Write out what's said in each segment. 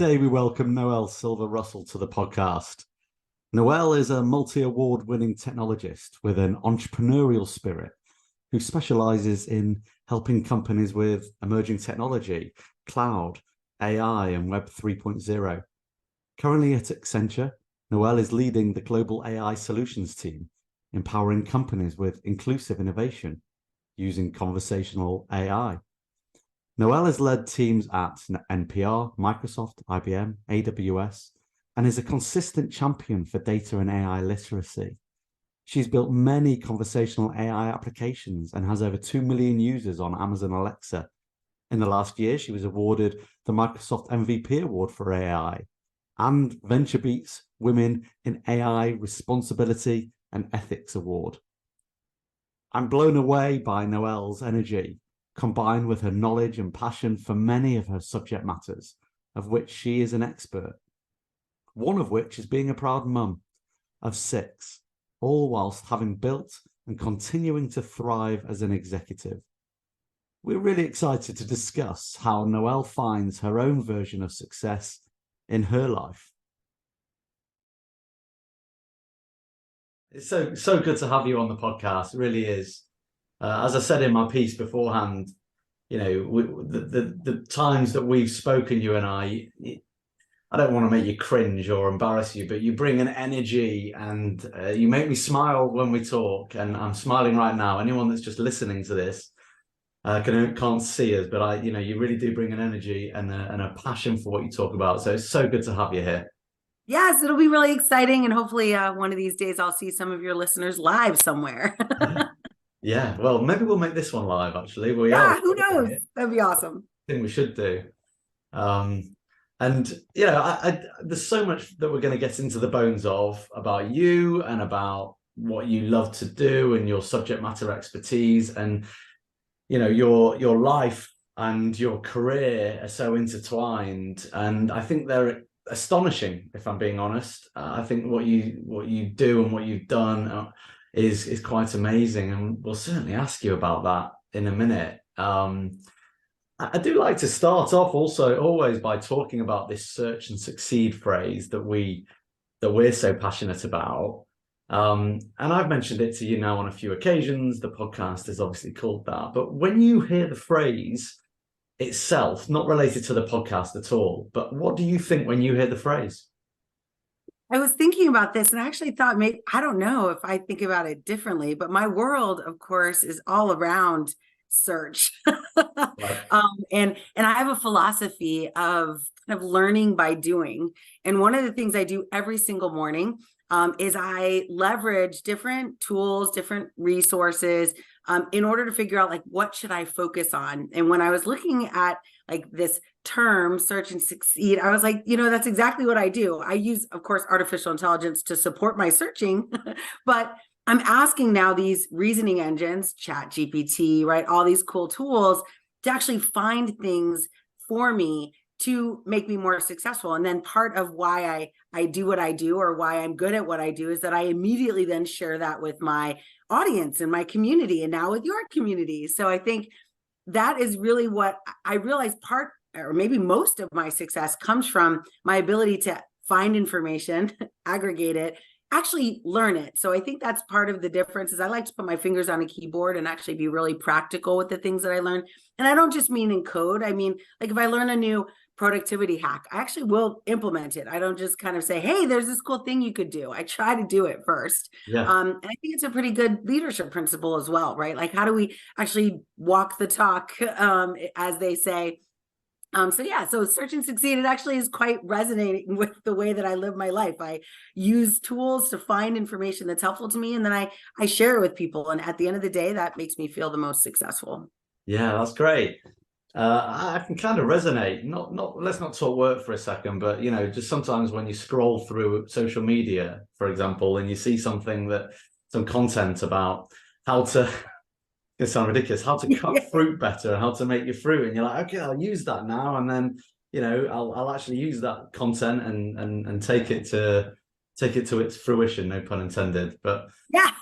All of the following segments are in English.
Today we welcome Noelle Silver Russell to the podcast. Noelle is a multi-award winning technologist with an entrepreneurial spirit who specializes in helping companies with emerging technology, cloud, AI, and Web 3.0. Currently at Accenture, Noelle is leading the global AI solutions team, empowering companies with inclusive innovation using conversational AI. Noelle has led teams at NPR, Microsoft, IBM, AWS, and is a consistent champion for data and AI literacy. She's built many conversational AI applications and has over 2 million users on Amazon Alexa. In the last year, she was awarded the Microsoft MVP Award for AI and VentureBeat's Women in AI Responsibility and Ethics Award. I'm blown away by Noelle's energy, combined with her knowledge and passion for many of her subject matters, of which she is an expert. One of which is being a proud mum of 6, all whilst having built and continuing to thrive as an executive. We're really excited to discuss how Noelle finds her own version of success in her life. It's so good to have you on the podcast. It really is. As I said in my piece beforehand, you know, the times that we've spoken, you and I don't want to make you cringe or embarrass you, but you bring an energy and you make me smile when we talk. And I'm smiling right now. Anyone that's just listening to this can't see us, but you really do bring an energy and a passion for what you talk about. So it's so good to have you here. Yes, it'll be really exciting. And hopefully one of these days I'll see some of your listeners live somewhere. Yeah, well, maybe we'll make this one live, actually. Who knows? That'd be awesome. I think we should do. And, you know, there's so much that we're going to get into the bones of about you and about what you love to do and your subject matter expertise. And, you know, your life and your career are so intertwined. And I think they're astonishing, if I'm being honest. I think what you do and what you've done is quite amazing, and we'll certainly ask you about that in a minute. I do like to start off also always by talking about this search and succeed phrase that we're so passionate about. And I've mentioned it to you now on a few occasions. The podcast is obviously called that, but when you hear the phrase itself, not related to the podcast at all, but what do you think when you hear the phrase? I was thinking about this and I actually thought, maybe, I don't know if I think about it differently, but my world, of course, is all around search. Right. And I have a philosophy of kind of learning by doing. And one of the things I do every single morning is I leverage different tools, different resources in order to figure out, like, what should I focus on? And when I was looking at like this term, search and succeed, I was like, that's exactly what I do. I use, of course, artificial intelligence to support my searching, but I'm asking now these reasoning engines, Chat GPT, right? All these cool tools to actually find things for me to make me more successful. And then part of why I do what I do, or why I'm good at what I do, is that I immediately then share that with my audience and my community, and now with your community. So I think that is really what I realize part, or maybe most of my success comes from my ability to find information, aggregate it, actually learn it. So I think that's part of the difference. Is I like to put my fingers on a keyboard and actually be really practical with the things that I learn. And I don't just mean in code. I mean, like, if I learn a new productivity hack, I actually will implement it. I don't just kind of say, hey, there's this cool thing you could do. I try to do it first. Yeah. And I think it's a pretty good leadership principle as well, right? Like, how do we actually walk the talk, as they say? So search and succeed, it actually is quite resonating with the way that I live my life. I use tools to find information that's helpful to me, and then I share it with people. And at the end of the day, that makes me feel the most successful. Yeah, that's great. I can kind of resonate. Let's not talk work for a second, but just sometimes when you scroll through social media, for example, and you see some content about how to, it sounds ridiculous, how to cut fruit better and how to make your fruit, and you're like, okay, I'll use that now, and then I'll actually use that content and take it to its fruition, no pun intended. But yeah,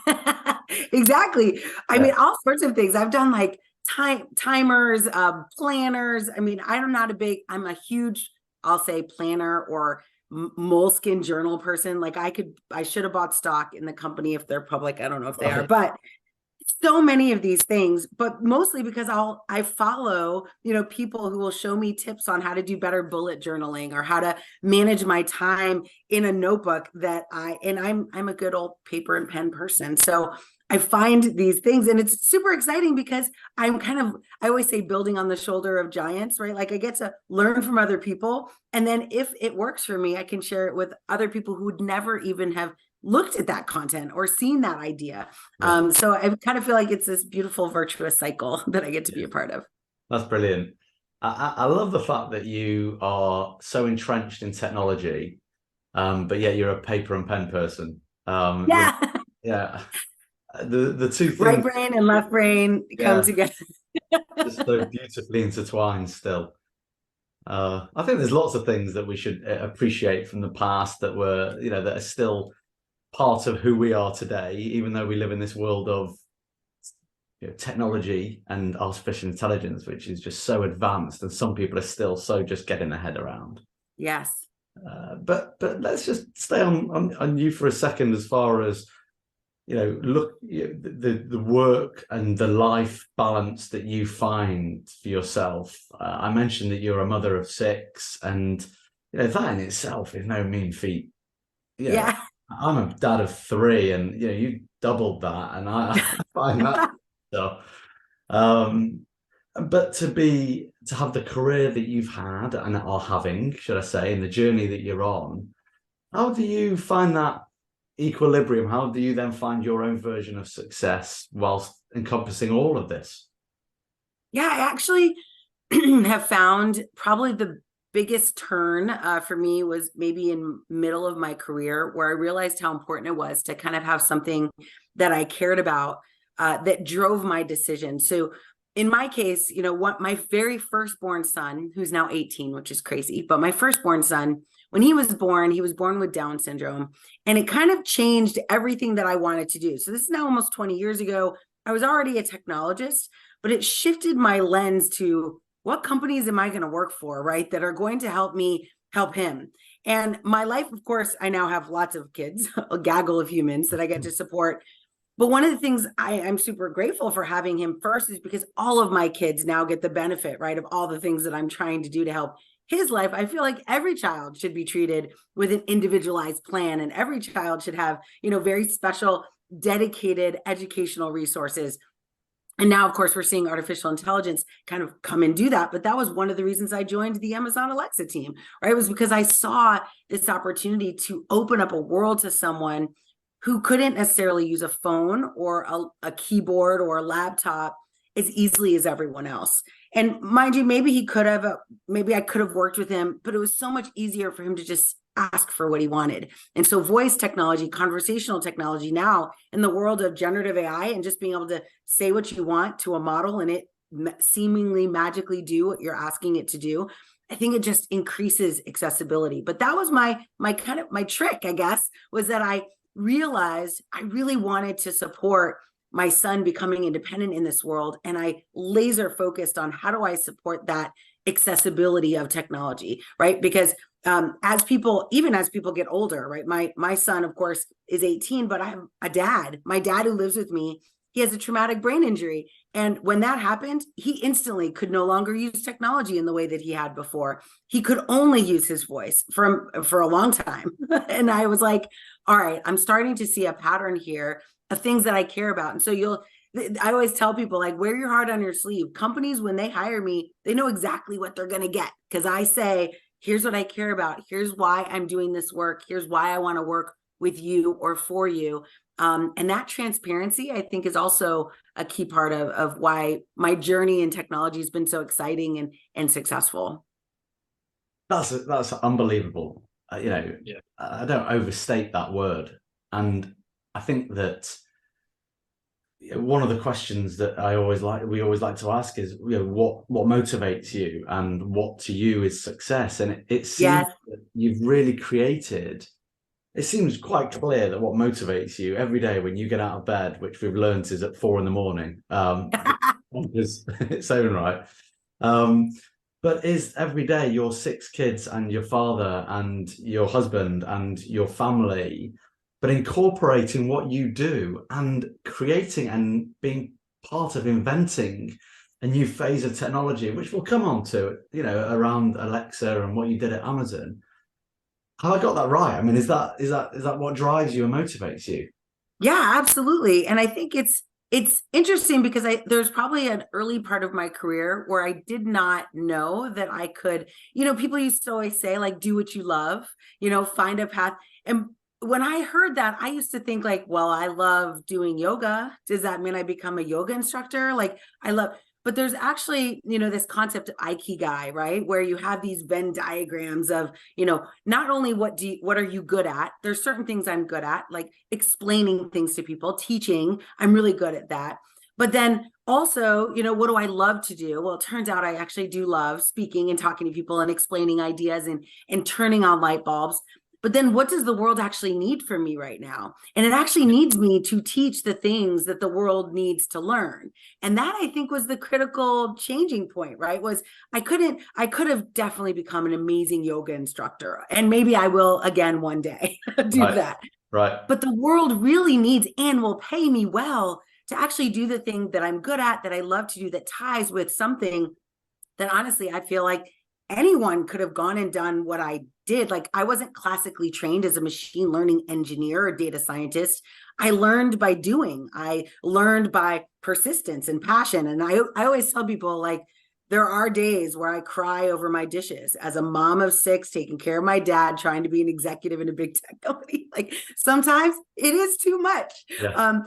exactly. I mean, all sorts of things. I've done like timers, planners. I mean, I'm a huge I'll say planner or moleskin journal person. Like I should have bought stock in the company if they're public. I don't know if they are, but so many of these things, but mostly because I follow, people who will show me tips on how to do better bullet journaling or how to manage my time in a notebook I'm a good old paper and pen person. So I find these things and it's super exciting because I always say building on the shoulder of giants, right? Like I get to learn from other people. And then if it works for me, I can share it with other people who would never even have looked at that content or seen that idea. Yeah. So I kind of feel like it's this beautiful virtuous cycle that I get to be a part of. That's brilliant. I love the fact that you are so entrenched in technology, but yet you're a paper and pen person. Yeah. Yeah. The two things, right brain and left brain come together. just so beautifully intertwined still. I think there's lots of things that we should appreciate from the past that were, that are still part of who we are today, even though we live in this world of technology and artificial intelligence, which is just so advanced, and some people are still so just getting their head around. Yes. But let's just stay on you for a second, as far as look, the work and the life balance that you find for yourself. I mentioned that you're a mother of 6, and that in itself is no mean feat. Yeah. I'm a dad of 3, and you doubled that, and I find that so. But to have the career that you've had and are having, should I say, and the journey that you're on, how do you find that equilibrium? How do you then find your own version of success whilst encompassing all of this? Yeah, I actually have found probably the biggest turn for me was maybe in middle of my career, where I realized how important it was to kind of have something that I cared about that drove my decision. So in my case, what my very firstborn son, who's now 18, which is crazy, but my firstborn son, when he was born with Down syndrome, and it kind of changed everything that I wanted to do. So this is now almost 20 years ago. I was already a technologist, but it shifted my lens to what companies am I going to work for, right? That are going to help me help him. And my life, of course, I now have lots of kids, a gaggle of humans that I get to support. But one of the things I'm super grateful for having him first is because all of my kids now get the benefit, right, of all the things that I'm trying to do to help his life. I feel like every child should be treated with an individualized plan, and every child should have, very special, dedicated educational resources. And now, of course, we're seeing artificial intelligence kind of come and do that. But that was one of the reasons I joined the Amazon Alexa team, right? It was because I saw this opportunity to open up a world to someone who couldn't necessarily use a phone or a keyboard or a laptop as easily as everyone else. And mind you, maybe I could have worked with him, but it was so much easier for him to just ask for what he wanted. And so voice technology, conversational technology now in the world of generative AI, and just being able to say what you want to a model and it seemingly magically do what you're asking it to do, I think it just increases accessibility. But that was my trick, I guess, was that I realized I really wanted to support my son becoming independent in this world. And I laser focused on how do I support that accessibility of technology, right? Because as people get older, right? My son, of course, is 18, but I have my dad who lives with me. He has a traumatic brain injury. And when that happened, he instantly could no longer use technology in the way that he had before. He could only use his voice for a long time. And I was like, all right, I'm starting to see a pattern here of things that I care about. And so I always tell people, like, wear your heart on your sleeve. Companies, when they hire me, they know exactly what they're going to get. Because I say, here's what I care about. Here's why I'm doing this work. Here's why I want to work with you or for you. And that transparency, I think, is also a key part of why my journey in technology has been so exciting and successful. That's unbelievable. I don't overstate that word. And I think that one of the questions that we always like to ask is, what motivates you and what to you is success? And it seems that you've really created. It seems quite clear that what motivates you every day when you get out of bed, which we've learned is at 4 a.m, is its own right. But is every day your 6 kids and your father and your husband and your family, but incorporating what you do and creating and being part of inventing a new phase of technology, which we'll come on to, around Alexa and what you did at Amazon. Have I got that right? I mean, is that what drives you and motivates you? Yeah, absolutely. And I think it's interesting because there's probably an early part of my career where I did not know that I could, people used to always say, like, do what you love, find a path. And when I heard that, I used to think like, well, I love doing yoga. Does that mean I become a yoga instructor? Like, but there's actually, this concept of Ikigai, right? Where you have these Venn diagrams of, not only what are you good at? There's certain things I'm good at, like explaining things to people, teaching. I'm really good at that. But then also, what do I love to do? Well, it turns out I actually do love speaking and talking to people and explaining ideas and turning on light bulbs. But then what does the world actually need from me right now? And it actually needs me to teach the things that the world needs to learn. And that, I think, was the critical changing point, right? Was I could have definitely become an amazing yoga instructor. And maybe I will again one day do that. Right. But the world really needs and will pay me well to actually do the thing that I'm good at, that I love to do, that ties with something that honestly, I feel like anyone could have gone and done what I did. Like, I wasn't classically trained as a machine learning engineer or data scientist. I learned by doing. I learned by persistence and passion. And I always tell people, like, there are days where I cry over my dishes as a mom of 6, taking care of my dad, trying to be an executive in a big tech company. Like, sometimes it is too much. Yeah.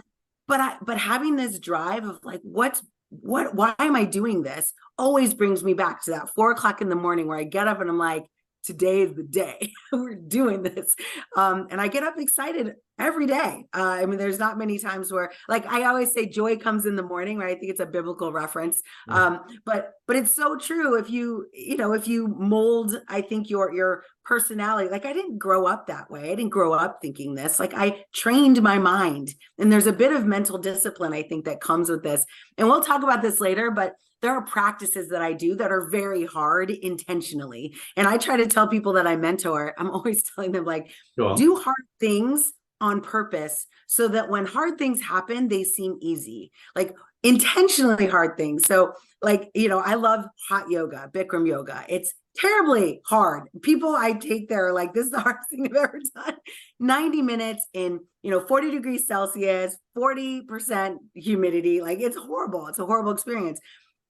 But having this drive of like, why am I doing this? Always brings me back to that 4 o'clock in the morning where I get up and I'm like, today is the day. We're doing this. And I get up excited every day. I mean, there's not many times where, like, I always say joy comes in the morning, right? I think it's a biblical reference. But it's so true. If you mold, I think your personality, like, I didn't grow up that way. I didn't grow up thinking this. Like, I trained my mind, and there's a bit of mental discipline, I think, that comes with this. And we'll talk about this later, but there are practices that I do that are very hard intentionally. And I try to tell people that I mentor, I'm always telling them, like, do hard things on purpose so that when hard things happen, they seem easy, like intentionally hard things. So, like, I love hot yoga, Bikram yoga. It's terribly hard. People I take there are like, this is the hardest thing I've ever done. 90 minutes in, 40 degrees Celsius, 40% humidity. Like, it's horrible. It's a horrible experience.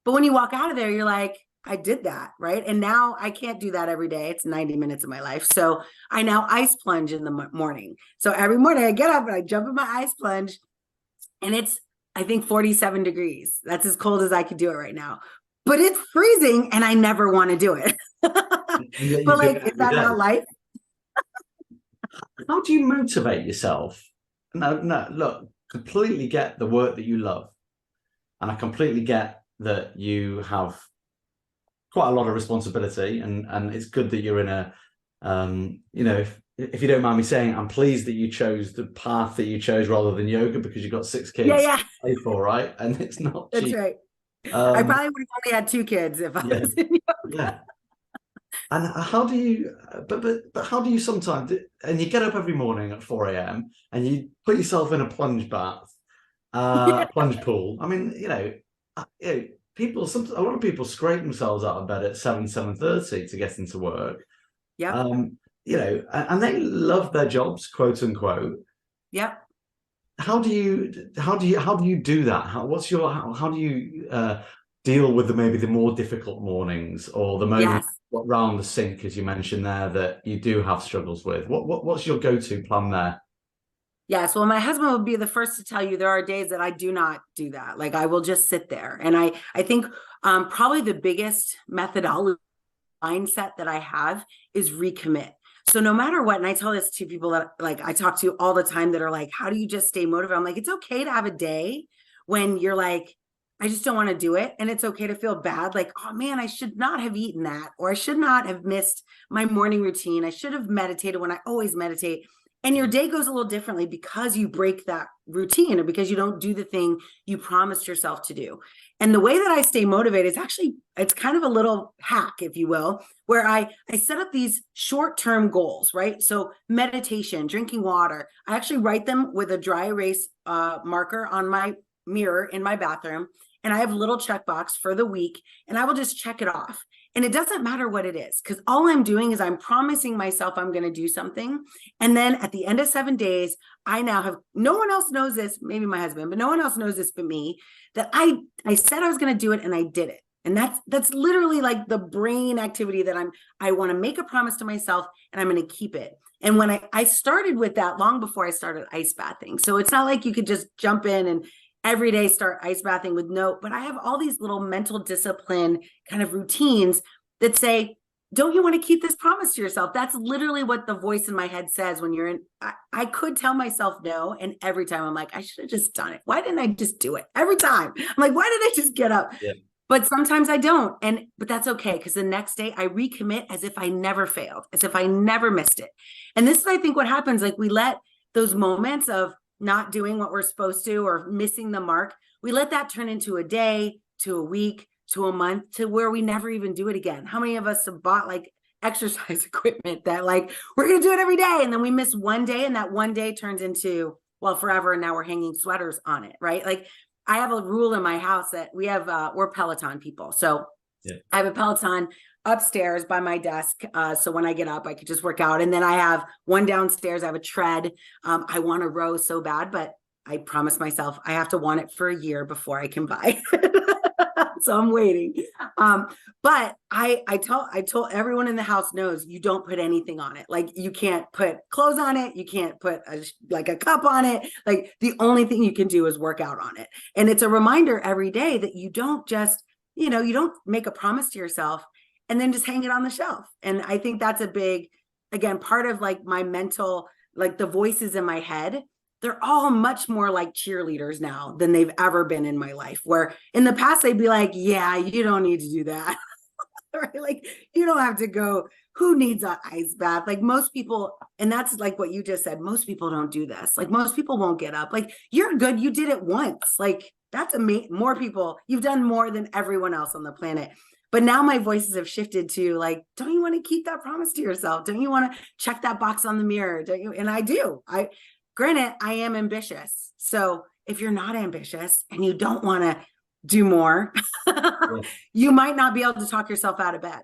But when you walk out of there, you're like, I did that, right? And now I can't do that every day. It's 90 minutes of my life. So I now ice plunge in the morning. So every morning I get up and I jump in my ice plunge, and it's, I think, 47 degrees. That's as cold as I could do it right now. But it's freezing and I never want to do it. But like, is that not life? How do you motivate yourself? No, look, completely get the work that you love. And I completely get that you have quite a lot of responsibility, and it's good that you're in a, if you don't mind me saying, I'm pleased that you chose the path that you chose rather than yoga, because you've got 6 kids to pay for, right? And it's not cheap. That's right. I probably would have only had 2 kids if I was in yoga. Yeah. And how do you, but how do you sometimes, and you get up every morning at 4 a.m. and you put yourself in a plunge bath, plunge pool. I mean, people, a lot of people scrape themselves out of bed at 7:30 to get into work. Yeah. And they love their jobs, quote unquote. Yeah. How do you do that? How do you deal with maybe the more difficult mornings, or the moments around the sink, as you mentioned there, that you do have struggles with? What's your go-to plan there? Yes. Well, my husband would be the first to tell you there are days that I do not do that. Like, I will just sit there. And I think probably the biggest methodology mindset that I have is recommit. So no matter what, and I tell this to people that, like, I talk to all the time that are like, how do you just stay motivated? I'm like, it's okay to have a day when you're like, I just don't want to do it. And it's okay to feel bad. Like, oh man, I should not have eaten that, or I should not have missed my morning routine. I should have meditated when I always meditate. And your day goes a little differently because you break that routine, or because you don't do the thing you promised yourself to do. And the way that I stay motivated is actually, it's kind of a little hack, if you will, where I set up these short-term goals, right? So meditation, drinking water, I actually write them with a dry erase marker on my mirror in my bathroom. And I have a little checkbox for the week, and I will just check it off. And it doesn't matter what it is, because all I'm doing is I'm promising myself I'm going to do something. And then at the end of 7 days, I now have, no one else knows this, maybe my husband, but no one else knows this but me, that I said I was going to do it and I did it. And that's literally like the brain activity that I want to make a promise to myself and I'm going to keep it. And when I started with that long before I started ice bathing. So it's not like you could just jump in and every day start ice bathing with but I have all these little mental discipline kind of routines that say, don't you want to keep this promise to yourself? That's literally what the voice in my head says when you're in. I could tell myself no. And every time I'm like, I should have just done it. Why didn't I just do it? Every time I'm like, why did I just get up? Yeah. But sometimes I don't. But that's okay. Because the next day I recommit as if I never failed, as if I never missed it. And this is, I think, what happens. Like, we let those moments of not doing what we're supposed to or missing the mark, we let that turn into a day, to a week, to a month, to where we never even do it again. How many of us have bought like exercise equipment that like, we're going to do it every day, and then we miss one day, and that one day turns into, well, forever, and now we're hanging sweaters on it, right? Like, I have a rule in my house that we have, we're Peloton people. So yeah. I have a Peloton upstairs by my desk. So when I get up, I could just work out. And then I have one downstairs. I have a tread. I want to row so bad, but I promised myself I have to want it for a year before I can buy it. So I'm waiting. But I told everyone in the house knows you don't put anything on it. Like, you can't put clothes on it. You can't put a cup on it. Like, the only thing you can do is work out on it. And it's a reminder every day that you don't just, you don't make a promise to yourself and then just hang it on the shelf. And I think that's a big, again, part of like my mental, like the voices in my head, they're all much more like cheerleaders now than they've ever been in my life. Where in the past, they'd be like, yeah, you don't need to do that. Right? Like, you don't have to go, who needs an ice bath? Like, most people, and that's like what you just said, most people don't do this. Like, most people won't get up. Like, you're good. You did it once. Like, that's amazing. More people, you've done more than everyone else on the planet. But now my voices have shifted to like, don't you want to keep that promise to yourself? Don't you want to check that box on the mirror? Don't you? And I do. Granted, I am ambitious. So if you're not ambitious and you don't want to do more, you might not be able to talk yourself out of bed.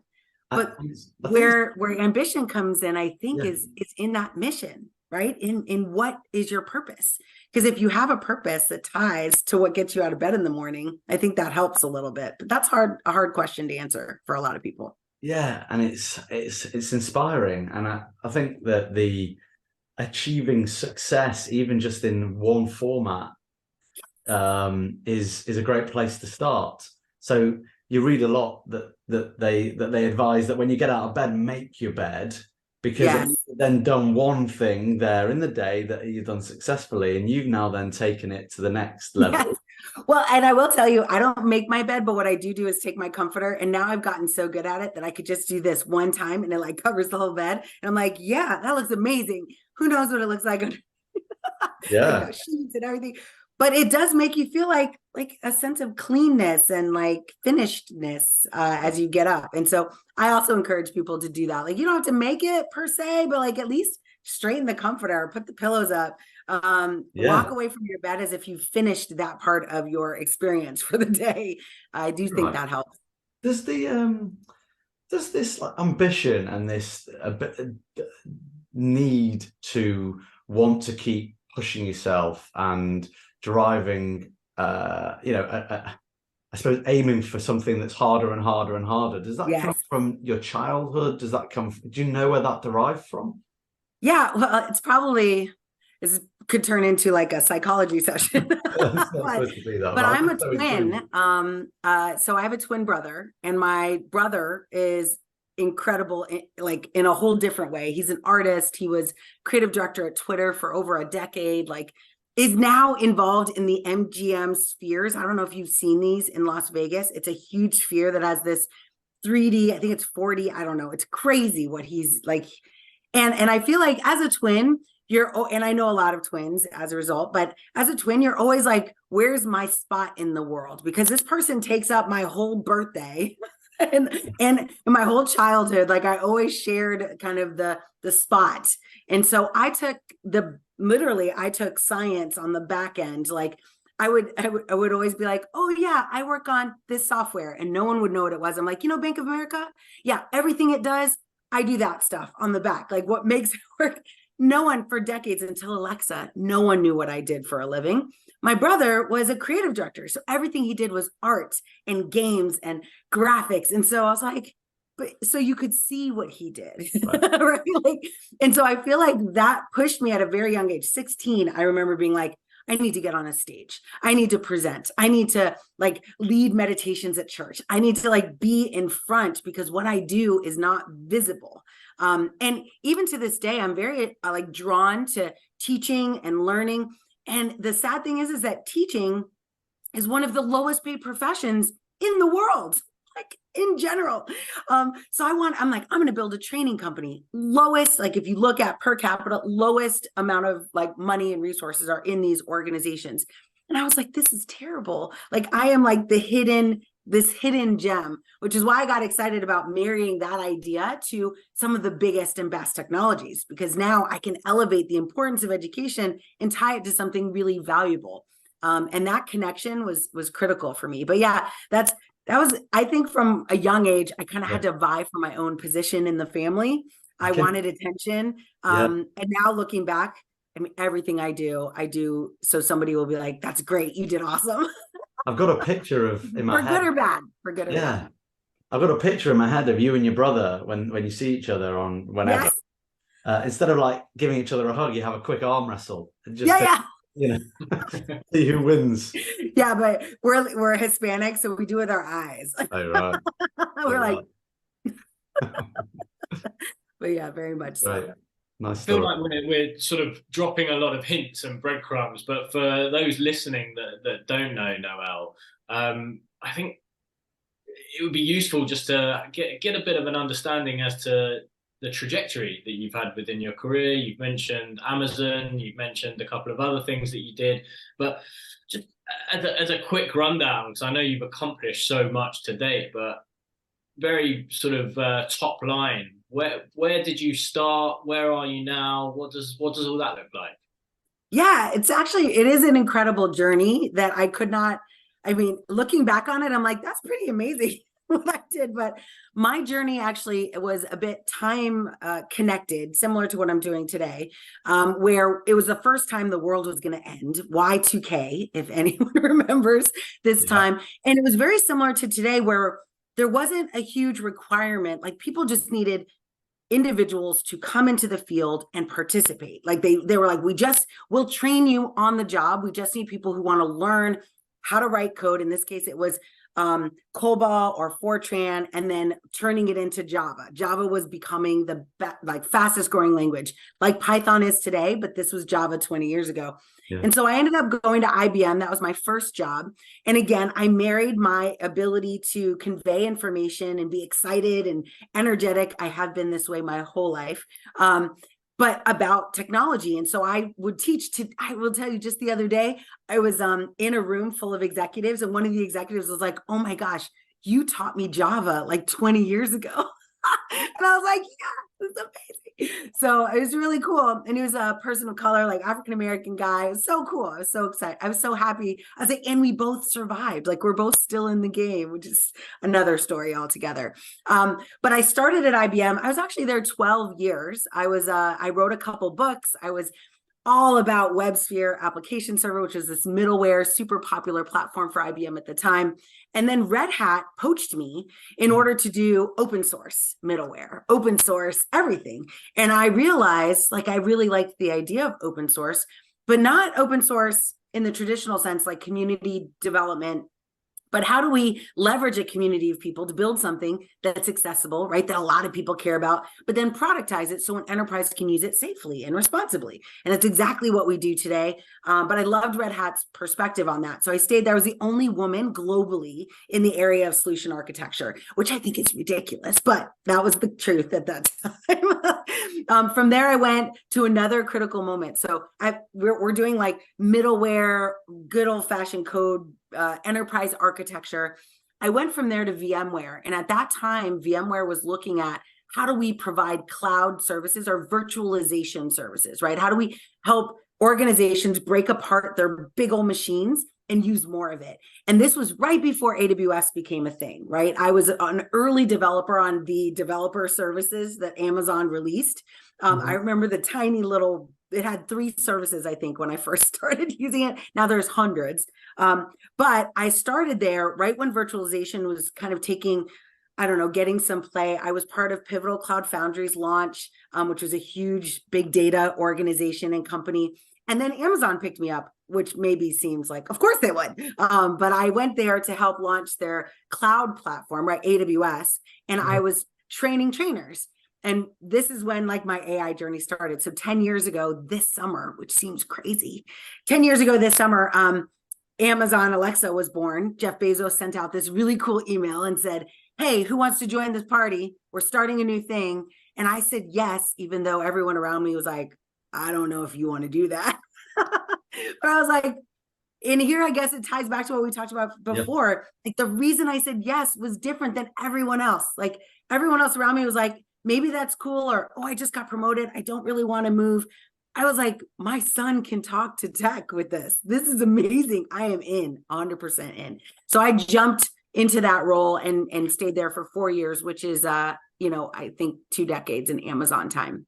But where ambition comes in, I think, is in that mission, right? In what is your purpose? Because if you have a purpose that ties to what gets you out of bed in the morning, I think that helps a little bit. But that's a hard question to answer for a lot of people. Yeah, and it's inspiring, and I think that the achieving success, even just in one format, is a great place to start. So you read a lot that they advise that when you get out of bed, make your bed, because you've then done one thing there in the day that you've done successfully, and you've now then taken it to the next level. Yes. Well, and I will tell you, I don't make my bed, but what I do is take my comforter, and now I've gotten so good at it that I could just do this one time and it like covers the whole bed. And I'm like, yeah, that looks amazing. Who knows what it looks like? Yeah. Sheets and everything. But it does make you feel like a sense of cleanness and like finishedness as you get up. And so I also encourage people to do that. Like, you don't have to make it per se, but like at least straighten the comforter, put the pillows up, walk away from your bed as if you've finished that part of your experience for the day. I do think that helps. Does this like ambition and this need to want to keep pushing yourself and driving, I suppose aiming for something that's harder and harder and harder, does that come from your childhood? Do you know where that derived from? Yeah, well, this could turn into like a psychology session. but I'm a twin. So I have a twin brother, and my brother is incredible, like in a whole different way. He's an artist. He was creative director at Twitter for over a decade, like is now involved in the MGM spheres. I don't know if you've seen these in Las Vegas. It's a huge sphere that has this 3D, I think it's 4D. I don't know. It's crazy what he's like. And I feel like as a twin, and I know a lot of twins as a result, but as a twin, you're always like, where's my spot in the world? Because this person takes up my whole birthday and my whole childhood. Like I always shared kind of the spot. And so I took science on the back end. Like I would always be like, oh yeah, I work on this software, and no one would know what it was. I'm like, Bank of America, yeah, everything it does, I do that stuff on the back. Like what makes it work? No one, for decades until Alexa, no one knew what I did for a living. My brother was a creative director, so everything he did was art and games and graphics. And so I was like, but so you could see what he did, right? Right? Like, and so I feel like that pushed me at a very young age. 16, I remember being like, I need to get on a stage. I need to present. I need to like lead meditations at church. I need to like be in front, because what I do is not visible. And even to this day, I'm very like drawn to teaching and learning. And the sad thing is that teaching is one of the lowest paid professions in the world, like in general. So I'm like, I'm going to build a training company. Lowest, like if you look at per capita, lowest amount of like money and resources are in these organizations. And I was like, this is terrible. Like I am like this hidden gem, which is why I got excited about marrying that idea to some of the biggest and best technologies, because now I can elevate the importance of education and tie it to something really valuable. And that connection was critical for me. But yeah, that was, I think from a young age, I kind of had to vie for my own position in the family. I wanted attention. And now looking back, I mean, everything I do so somebody will be like, that's great, you did awesome. I've got a picture in my head. For good or bad. Yeah. I've got a picture in my head of you and your brother when you see each other on whenever. Yes. Instead of like giving each other a hug, you have a quick arm wrestle. See who wins. Yeah, but we're Hispanic, so we do with our eyes. Oh, right. We're like, but yeah, very much so. Right. Nice. I feel like we're sort of dropping a lot of hints and breadcrumbs, but for those listening that don't know Noelle, I think it would be useful just to get a bit of an understanding as to the trajectory that you've had within your career. You've mentioned Amazon, you've mentioned a couple of other things that you did, but just as a quick rundown, because I know you've accomplished so much to date, but very sort of top line, where did you start? Where are you now? What does all that look like? Yeah, it is an incredible journey that looking back on it, I'm like, that's pretty amazing what I did. But my journey actually was a bit time connected, similar to what I'm doing today, where it was the first time the world was going to end, Y2K, if anyone remembers this time. And it was very similar to today, where there wasn't a huge requirement. Like people just needed individuals to come into the field and participate. Like they were like, we'll train you on the job. We just need people who want to learn how to write code. In this case, it was COBOL or Fortran, and then turning it into Java. Java was becoming the fastest growing language, like Python is today, but this was Java 20 years ago. Yeah. And so I ended up going to IBM. That was my first job. And again, I married my ability to convey information and be excited and energetic. I have been this way my whole life. But about technology. And so I will tell you, just the other day, I was in a room full of executives, and one of the executives was like, oh my gosh, you taught me Java like 20 years ago. And I was like, yeah, this is amazing. So it was really cool. And he was a person of color, like African-American guy. It was so cool. I was so excited. I was so happy. I was like, and we both survived. Like we're both still in the game, which is another story altogether. But I started at IBM. I was actually there 12 years. I wrote a couple books. I was all about WebSphere Application Server, which is this middleware, super popular platform for IBM at the time. And then Red Hat poached me in order to do open source middleware, open source everything. And I realized, like, I really liked the idea of open source, but not open source in the traditional sense, like community development, But how do we leverage a community of people to build something that's accessible, right? That a lot of people care about, but then productize it so an enterprise can use it safely and responsibly. And that's exactly what we do today. But I loved Red Hat's perspective on that. So I stayed there. I was the only woman globally in the area of solution architecture, which I think is ridiculous, but that was the truth at that time. From there, I went to another critical moment. So we're doing like middleware, good old fashioned code, enterprise architecture. I went from there to VMware. And at that time, VMware was looking at how do we provide cloud services or virtualization services, right? How do we help organizations break apart their big old machines and use more of it? And this was right before AWS became a thing, right? I was an early developer on the developer services that Amazon released. I remember the tiny little, it had 3 services, I think, when I first started using it. Now there's hundreds. But I started there right when virtualization was kind of taking, I don't know, getting some play. I was part of Pivotal Cloud Foundry's launch, which was a huge big data organization and company. And then Amazon picked me up, which maybe seems like, of course they would. But I went there to help launch their cloud platform, right? AWS. And I was training trainers. And this is when like my AI journey started. So 10 years ago this summer, which seems crazy, 10 years ago this summer, Amazon Alexa was born. Jeff Bezos sent out this really cool email and said, hey, who wants to join this party? We're starting a new thing. And I said yes, even though everyone around me was like, I don't know if you want to do that. But I was like, and here, I guess it ties back to what we talked about before. Yep. Like the reason I said yes was different than everyone else. Like everyone else around me was like, maybe that's cool. Or, oh, I just got promoted. I don't really want to move. I was like, my son can talk to tech with this. This is amazing. I am in, 100% in. So I jumped into that role and stayed there for 4 years, which is, I think 2 decades in Amazon time.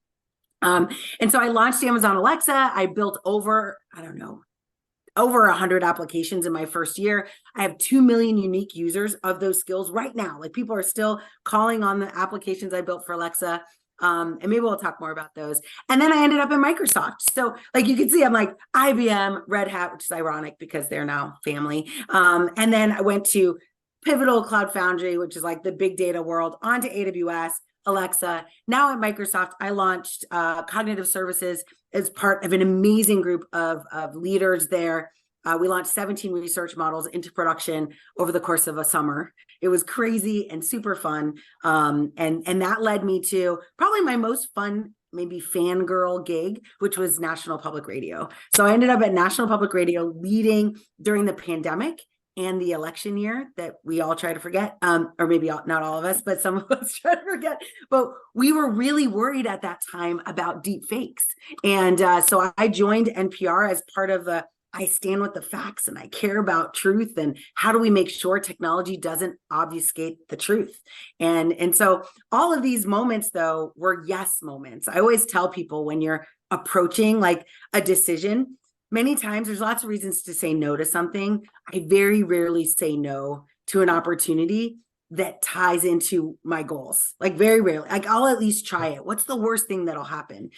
And so I launched Amazon Alexa. I built over 100 applications in my first year. I have 2 million unique users of those skills right now. Like people are still calling on the applications I built for Alexa. And maybe we'll talk more about those. And then I ended up in Microsoft. So like you can see, I'm like IBM, Red Hat, which is ironic because they're now family. And then I went to Pivotal Cloud Foundry, which is like the big data world, onto AWS, Alexa. Now at Microsoft, I launched cognitive services as part of an amazing group of leaders there. We launched 17 research models into production over the course of a summer. It was crazy and super fun. And that led me to probably my most fun, maybe fangirl gig, which was National Public Radio. So I ended up at National Public Radio leading during the pandemic and the election year that we all try to forget, or maybe not all of us, but some of us try to forget. But we were really worried at that time about deep fakes. And so I joined NPR as part of I stand with the facts and I care about truth and how do we make sure technology doesn't obfuscate the truth. And so all of these moments, though, were yes moments. I always tell people when you're approaching like a decision, many times there's lots of reasons to say no to something. I very rarely say no to an opportunity that ties into my goals. Like very rarely. Like I'll at least try it. What's the worst thing that'll happen?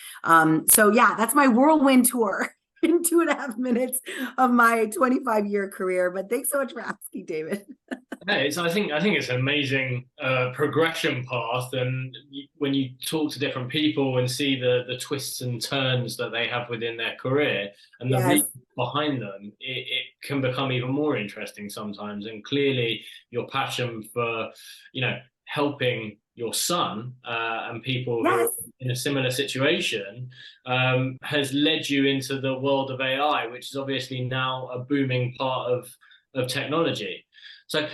So yeah, that's my whirlwind tour in 2.5 minutes of my 25-year career. But thanks so much for asking, David. Hey, I think it's an amazing progression path, and when you talk to different people and see the twists and turns that they have within their career and the reasons behind them, it can become even more interesting sometimes. And clearly, your passion for helping your son and people who are in a similar situation has led you into the world of AI, which is obviously now a booming part of technology. So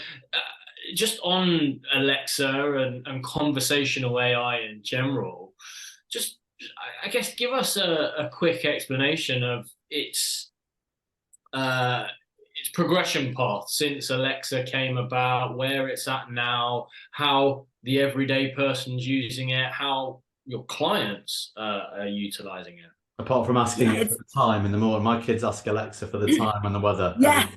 just on Alexa and conversational AI in general, just, I guess, give us a quick explanation of its progression path since Alexa came about, where it's at now, how the everyday person's using it, how your clients are utilizing it. Apart from asking it for the time in the morning, my kids ask Alexa for the time and the weather. Yeah.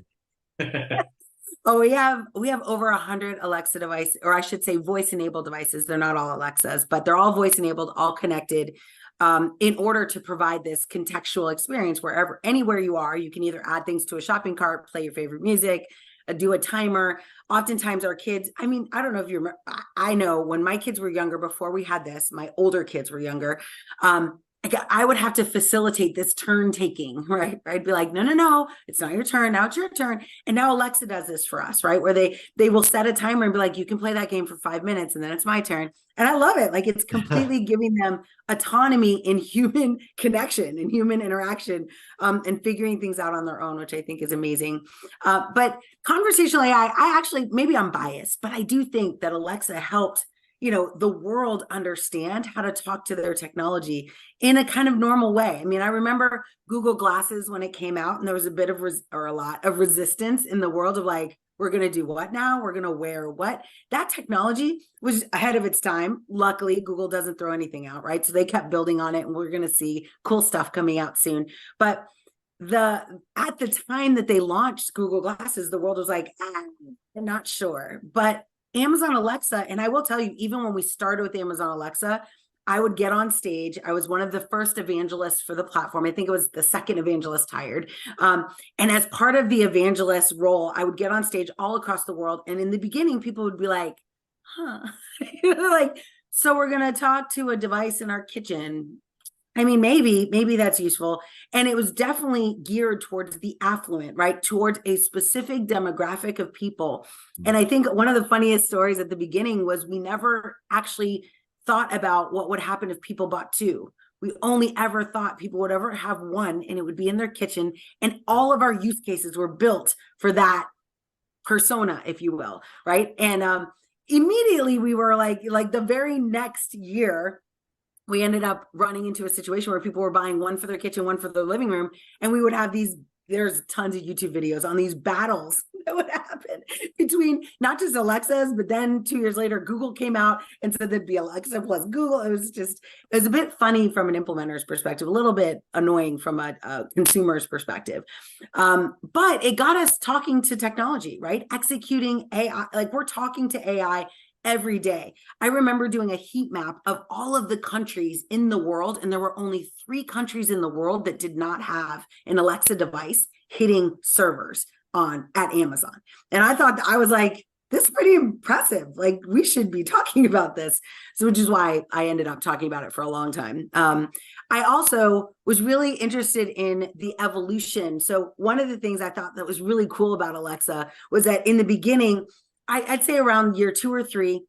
Oh, we have over 100 Alexa devices, or I should say voice-enabled devices. They're not all Alexas, but they're all voice-enabled, all connected, in order to provide this contextual experience anywhere you are. You can either add things to a shopping cart, play your favorite music, do a timer. Oftentimes our kids, I mean, I don't know if you remember, I know when my kids were younger, before we had this, my older kids were younger, I would have to facilitate this turn taking, right? I'd be like, no, it's not your turn. Now it's your turn. And now Alexa does this for us, right? Where they will set a timer and be like, you can play that game for 5 minutes and then it's my turn. And I love it. Like, it's completely giving them autonomy in human connection and human interaction, and figuring things out on their own, which I think is amazing. But conversational AI, I actually, maybe I'm biased, but I do think that Alexa helped the world understand how to talk to their technology in a kind of normal way. I mean, I remember Google Glasses when it came out, and there was a bit of a lot of resistance in the world of like, we're going to do what now? We're going to wear what? That technology was ahead of its time. Luckily, Google doesn't throw anything out, right? So they kept building on it, and we're going to see cool stuff coming out soon. But at the time that they launched Google Glasses, the world was like, I'm not sure. But Amazon Alexa, and I will tell you, even when we started with Amazon Alexa, I would get on stage. I was one of the first evangelists for the platform. I think it was the second evangelist hired. And as part of the evangelist role, I would get on stage all across the world. And in the beginning, people would be like, like, so we're going to talk to a device in our kitchen. I mean, maybe that's useful. And it was definitely geared towards the affluent, right? Towards a specific demographic of people. And I think one of the funniest stories at the beginning was we never actually thought about what would happen if people bought two. We only ever thought people would ever have one, and it would be in their kitchen. And all of our use cases were built for that persona, if you will, right? And immediately we were like the very next year, we ended up running into a situation where people were buying one for their kitchen, one for their living room. And we would have there's tons of YouTube videos on these battles that would happen between not just Alexas, but then 2 years later, Google came out and said there'd be Alexa plus Google. It was a bit funny from an implementer's perspective, a little bit annoying from a consumer's perspective. But it got us talking to technology, right? Executing AI, like we're talking to AI every day. I remember doing a heat map of all of the countries in the world, and there were only 3 countries in the world that did not have an Alexa device hitting servers at Amazon. And I was like, this is pretty impressive. Like, we should be talking about this. So, which is why I ended up talking about it for a long time. I also was really interested in the evolution. So one of the things I thought that was really cool about Alexa was that in the beginning, I'd say around year 2 or 3,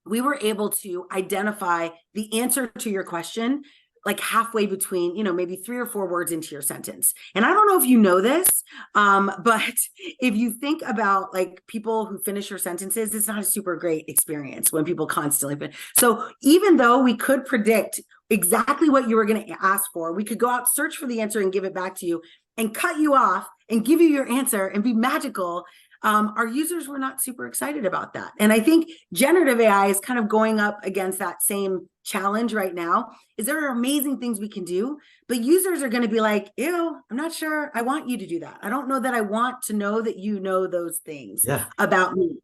we were able to identify the answer to your question like halfway between, maybe 3 or 4 words into your sentence. And I don't know if you know this, but if you think about like people who finish your sentences, it's not a super great experience when people constantly finish. So even though we could predict exactly what you were going to ask for, we could go out, search for the answer and give it back to you and cut you off and give you your answer and be magical. Our users were not super excited about that. And I think generative AI is kind of going up against that same challenge right now. There are amazing things we can do, but users are going to be like, ew, I'm not sure I want you to do that. I don't know that I want to know that you know those things about me.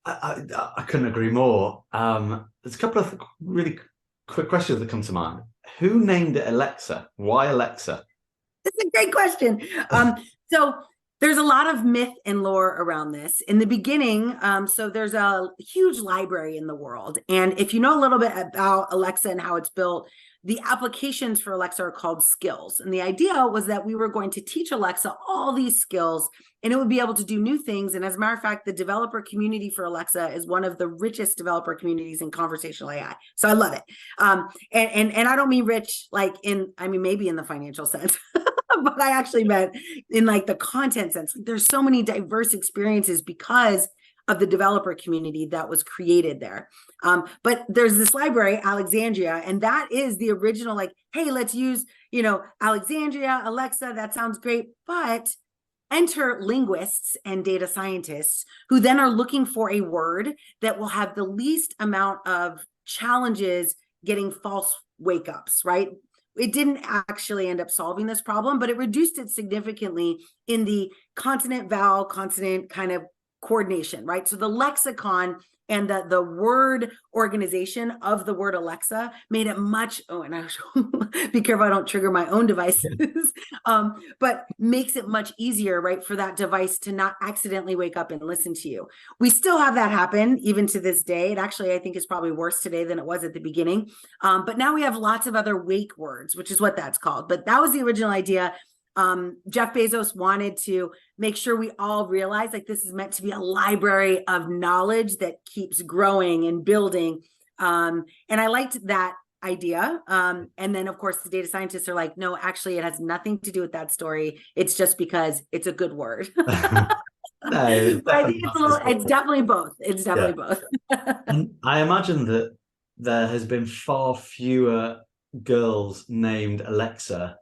I couldn't agree more. There's a couple of really quick questions that come to mind. Who named it Alexa? Why Alexa? It's a great question. So there's a lot of myth and lore around this. In the beginning, so there's a huge library in the world. And if you know a little bit about Alexa and how it's built, the applications for Alexa are called skills. And the idea was that we were going to teach Alexa all these skills, and it would be able to do new things. And as a matter of fact, the developer community for Alexa is one of the richest developer communities in conversational AI. So I love it. And I don't mean rich, maybe in the financial sense. But I actually meant in like the content sense. There's so many diverse experiences because of the developer community that was created there. But there's this library, Alexandria, and that is the original, like, hey, let's use, Alexandria, Alexa, that sounds great. But enter linguists and data scientists who then are looking for a word that will have the least amount of challenges getting false wake-ups, right? It didn't actually end up solving this problem, but it reduced it significantly in the consonant, vowel, consonant kind of coordination, right? So the lexicon and the word organization of the word Alexa made it much, and I be careful I don't trigger my own devices, but makes it much easier, right, for that device to not accidentally wake up and listen to you. We still have that happen even to this day. It actually, I think, is probably worse today than it was at the beginning. But now we have lots of other wake words, which is what that's called. But that was the original idea. Jeff Bezos wanted to make sure we all realize like this is meant to be a library of knowledge that keeps growing and building. And I liked that idea. And then of course the data scientists are like, no, actually it has nothing to do with that story. It's just because it's a good word. No, it's I think it's definitely both. It's definitely both. And I imagine that there has been far fewer girls named Alexa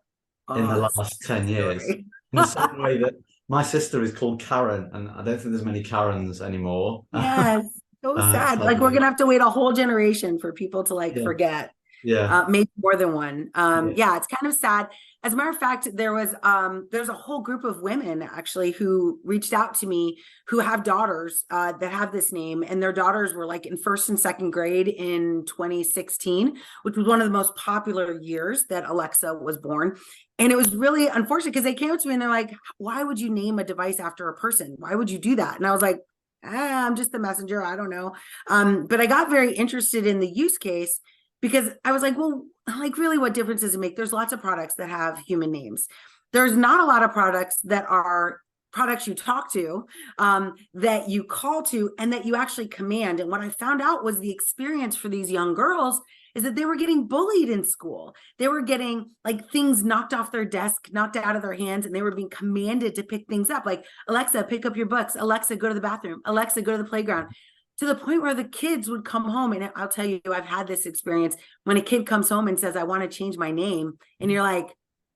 in the last 10 years. In the same way that my sister is called Karen, and I don't think there's many Karens anymore. Yes, so sad. Like we're gonna have to wait a whole generation for people to forget. Yeah. Maybe more than one. Yeah, it's kind of sad. As a matter of fact, there's a whole group of women actually who reached out to me who have daughters that have this name, and their daughters were like in first and second grade in 2016, which was one of the most popular years that Alexa was born. And it was really unfortunate because they came up to me and they're like, why would you name a device after a person? Why would you do that? And I was like, I'm just the messenger. I don't know. But I got very interested in the use case because I was like, well, like really what difference does it make? There's lots of products that have human names. There's not a lot of products that are products you talk to, that you call to, and that you actually command. And what I found out was the experience for these young girls is that they were getting bullied in school. They were getting like things knocked off their desk, knocked out of their hands, and they were being commanded to pick things up. Like, Alexa, pick up your books. Alexa, go to the bathroom. Alexa, go to the playground. To the point where the kids would come home, and I'll tell you, I've had this experience when a kid comes home and says, I want to change my name. And you're like,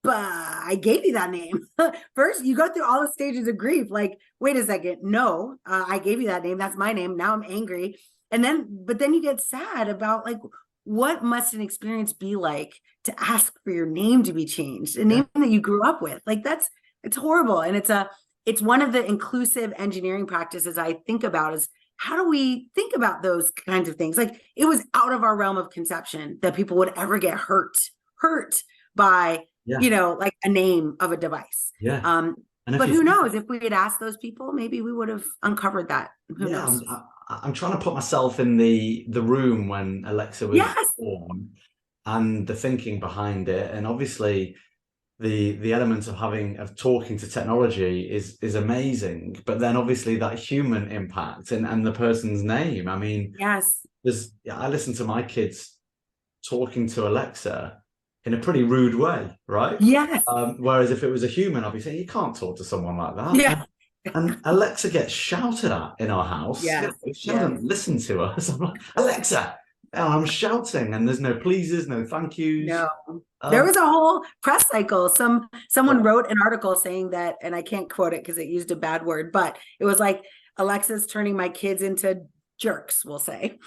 but I gave you that name. First, you go through all the stages of grief. Like, wait a second. No, I gave you that name. That's my name. Now I'm angry. But then you get sad about like, what must an experience be like to ask for your name to be changed, a name that you grew up with? Like it's horrible. And it's one of the inclusive engineering practices I think about is how do we think about those kinds of things? Like it was out of our realm of conception that people would ever get hurt by, like a name of a device. Yeah. But who knows, if we had asked those people, maybe we would have uncovered that. Who knows? I'm trying to put myself in the room when Alexa was born and the thinking behind it. And obviously the element of talking to technology is amazing, but then obviously that human impact and the person's name. I mean, I listen to my kids talking to Alexa in a pretty rude way, right? Yes. Whereas if it was a human, I'd be saying, you can't talk to someone like that. Yeah. And Alexa gets shouted at in our house. Yes. She doesn't listen to us. I'm like, Alexa, I'm shouting, and there's no pleases, no thank yous. No. There was a whole press cycle. Someone wrote an article saying that, and I can't quote it because it used a bad word, but it was like, Alexa's turning my kids into jerks, we'll say.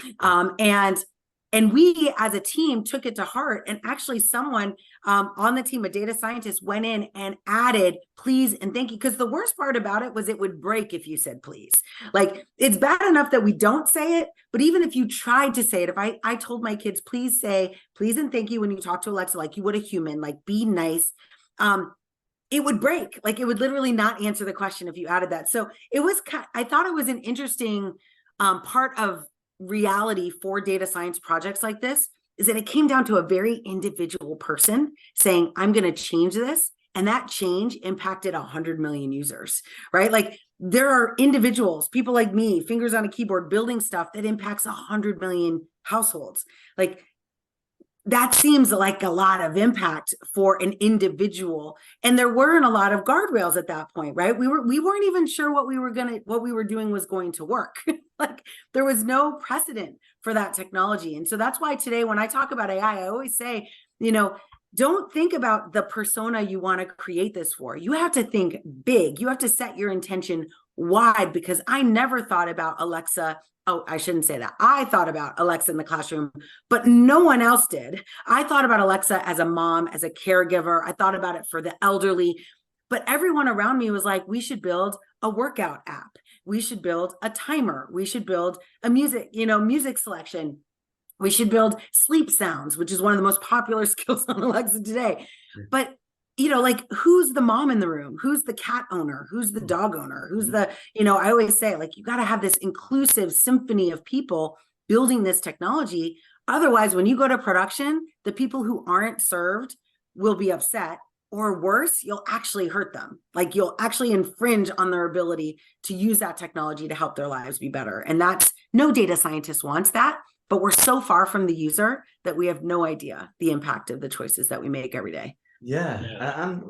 And we as a team took it to heart, and actually someone on the team, a data scientist, went in and added please and thank you, because the worst part about it was it would break if you said please. Like, it's bad enough that we don't say it, but even if you tried to say it, if I told my kids, please say please and thank you when you talk to Alexa, like you would a human, like be nice, it would break. Like it would literally not answer the question if you added that. So I thought it was an interesting part of reality for data science projects like this, is that it came down to a very individual person saying, I'm going to change this. And that change impacted 100 million users, right? Like there are individuals, people like me, fingers on a keyboard, building stuff that impacts 100 million households. Like that seems like a lot of impact for an individual. And there weren't a lot of guardrails at that point, right? We weren't even sure what we were doing was going to work. Like there was no precedent for that technology. And so that's why today, when I talk about AI, I always say, don't think about the persona you want to create this for. You have to think big. You have to set your intention wide, because I never thought about Alexa. Oh, I shouldn't say that. I thought about Alexa in the classroom, but no one else did. I thought about Alexa as a mom, as a caregiver. I thought about it for the elderly, but everyone around me was like, we should build a workout app. we should build a timer. We should build a music selection. We should build sleep sounds, which is one of the most popular skills on Alexa today. But, like, who's the mom in the room? Who's the cat owner? Who's the dog owner? Who's the, I always say, like, you got to have this inclusive symphony of people building this technology. Otherwise, when you go to production, the people who aren't served will be upset, or worse, you'll actually hurt them. Like, you'll actually infringe on their ability to use that technology to help their lives be better. And that's, no data scientist wants that. But we're so far from the user that we have no idea the impact of the choices that we make every day. Yeah. And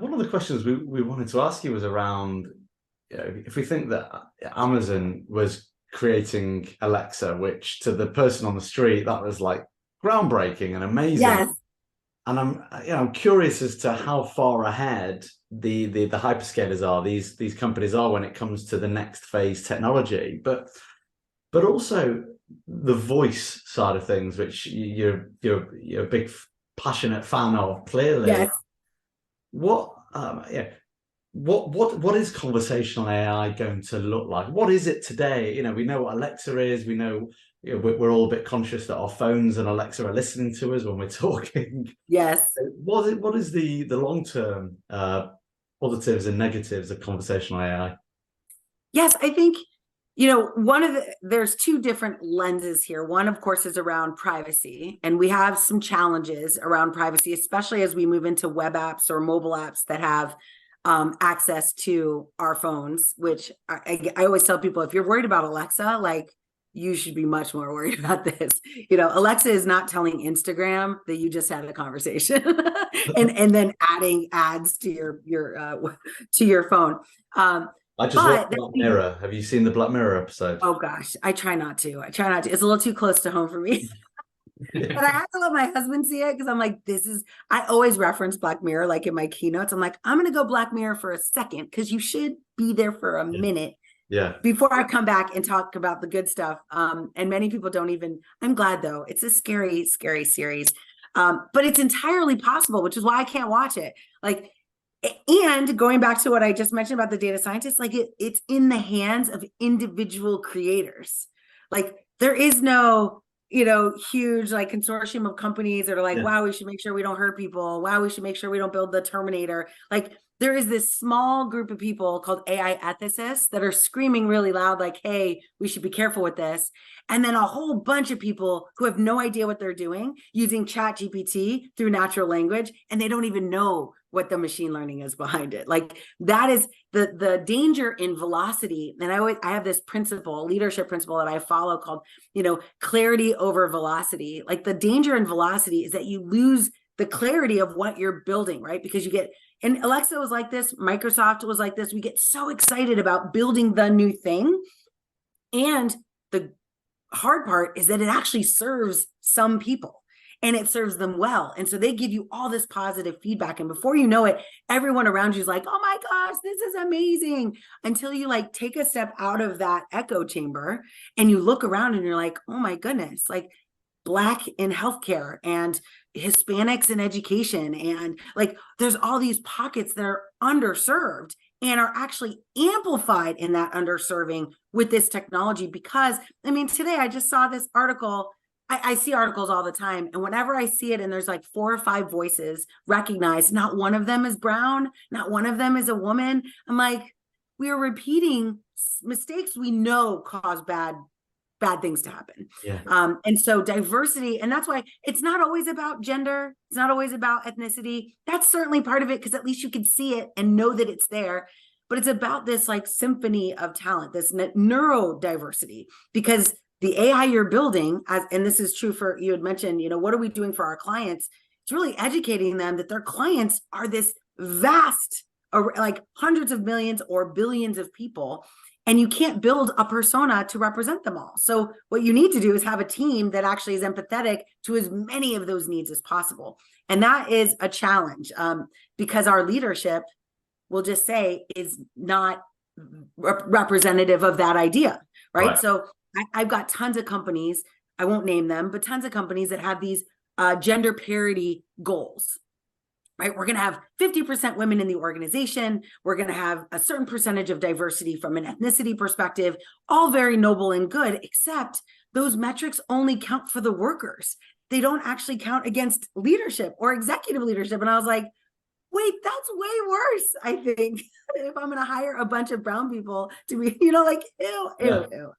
one of the questions we wanted to ask you was around, if we think that Amazon was creating Alexa, which to the person on the street, that was like groundbreaking and amazing. Yes. And I'm curious as to how far ahead the hyperscalers are, these companies are, when it comes to the next phase technology, but also the voice side of things, which you're a big passionate fan of, clearly. Yes. What is conversational AI going to look like? What is it today? We know what Alexa is. We know, we're all a bit conscious that our phones and Alexa are listening to us when we're talking. Yes. What is the long-term positives and negatives of conversational AI? Yes, I think, there's two different lenses here. One, of course, is around privacy, and we have some challenges around privacy, especially as we move into web apps or mobile apps that have access to our phones, which I always tell people, if you're worried about Alexa, like, you should be much more worried about this. Alexa is not telling Instagram that you just had a conversation and then adding ads to your phone. I just watched Black Mirror. Have you seen the Black Mirror episode? Oh gosh, I try not to. It's a little too close to home for me. But I have to let my husband see it, because I'm like, I always reference Black Mirror, like in my keynotes. I'm like, I'm going to go Black Mirror for a second, because you should be there for a minute. Yeah. Before I come back and talk about the good stuff. And many people don't even, I'm glad though. It's a scary, scary series. But it's entirely possible, which is why I can't watch it. Like, and going back to what I just mentioned about the data scientists, like, it's in the hands of individual creators. Like, there is no, huge like consortium of companies that are like, wow, we should make sure we don't hurt people. Wow, we should make sure we don't build the Terminator. Like, there is this small group of people called AI ethicists that are screaming really loud, like, hey, we should be careful with this. And then a whole bunch of people who have no idea what they're doing, using ChatGPT through natural language, and they don't even know what the machine learning is behind it. Like, that is the danger in velocity. And I have this principle, leadership principle that I follow called, clarity over velocity. Like, the danger in velocity is that you lose the clarity of what you're building, right? Because and Alexa was like this, Microsoft was like this. We get so excited about building the new thing. And the hard part is that it actually serves some people, and it serves them well. And so they give you all this positive feedback. And before you know it, everyone around you is like, oh my gosh, this is amazing. Until you like take a step out of that echo chamber and you look around and you're like, oh my goodness, like, Black in healthcare and Hispanics in education. And like, there's all these pockets that are underserved and are actually amplified in that underserving with this technology. Because, today I just saw this article. I see articles all the time. And whenever I see it and there's like 4 or 5 voices recognized, not one of them is brown, not one of them is a woman. I'm like, we are repeating mistakes we know cause bad things to happen. Yeah. And so diversity, and that's why it's not always about gender. It's not always about ethnicity. That's certainly part of it, because at least you can see it and know that it's there. But it's about this like symphony of talent, this neurodiversity, because the AI you're building, and this is true for, you had mentioned, what are we doing for our clients? It's really educating them that their clients are this vast, like hundreds of millions or billions of people. And you can't build a persona to represent them all. So what you need to do is have a team that actually is empathetic to as many of those needs as possible. And that is a challenge, because our leadership, will just say, is not representative of that idea, right? So I've got tons of companies, I won't name them, but tons of companies that have these gender parity goals. right? We're going to have 50% women in the organization. We're going to have a certain percentage of diversity from an ethnicity perspective, all very noble and good, except those metrics only count for the workers. They don't actually count against leadership or executive leadership. And I was like, wait, that's way worse, I think, if I'm going to hire a bunch of brown people to be, like, ew.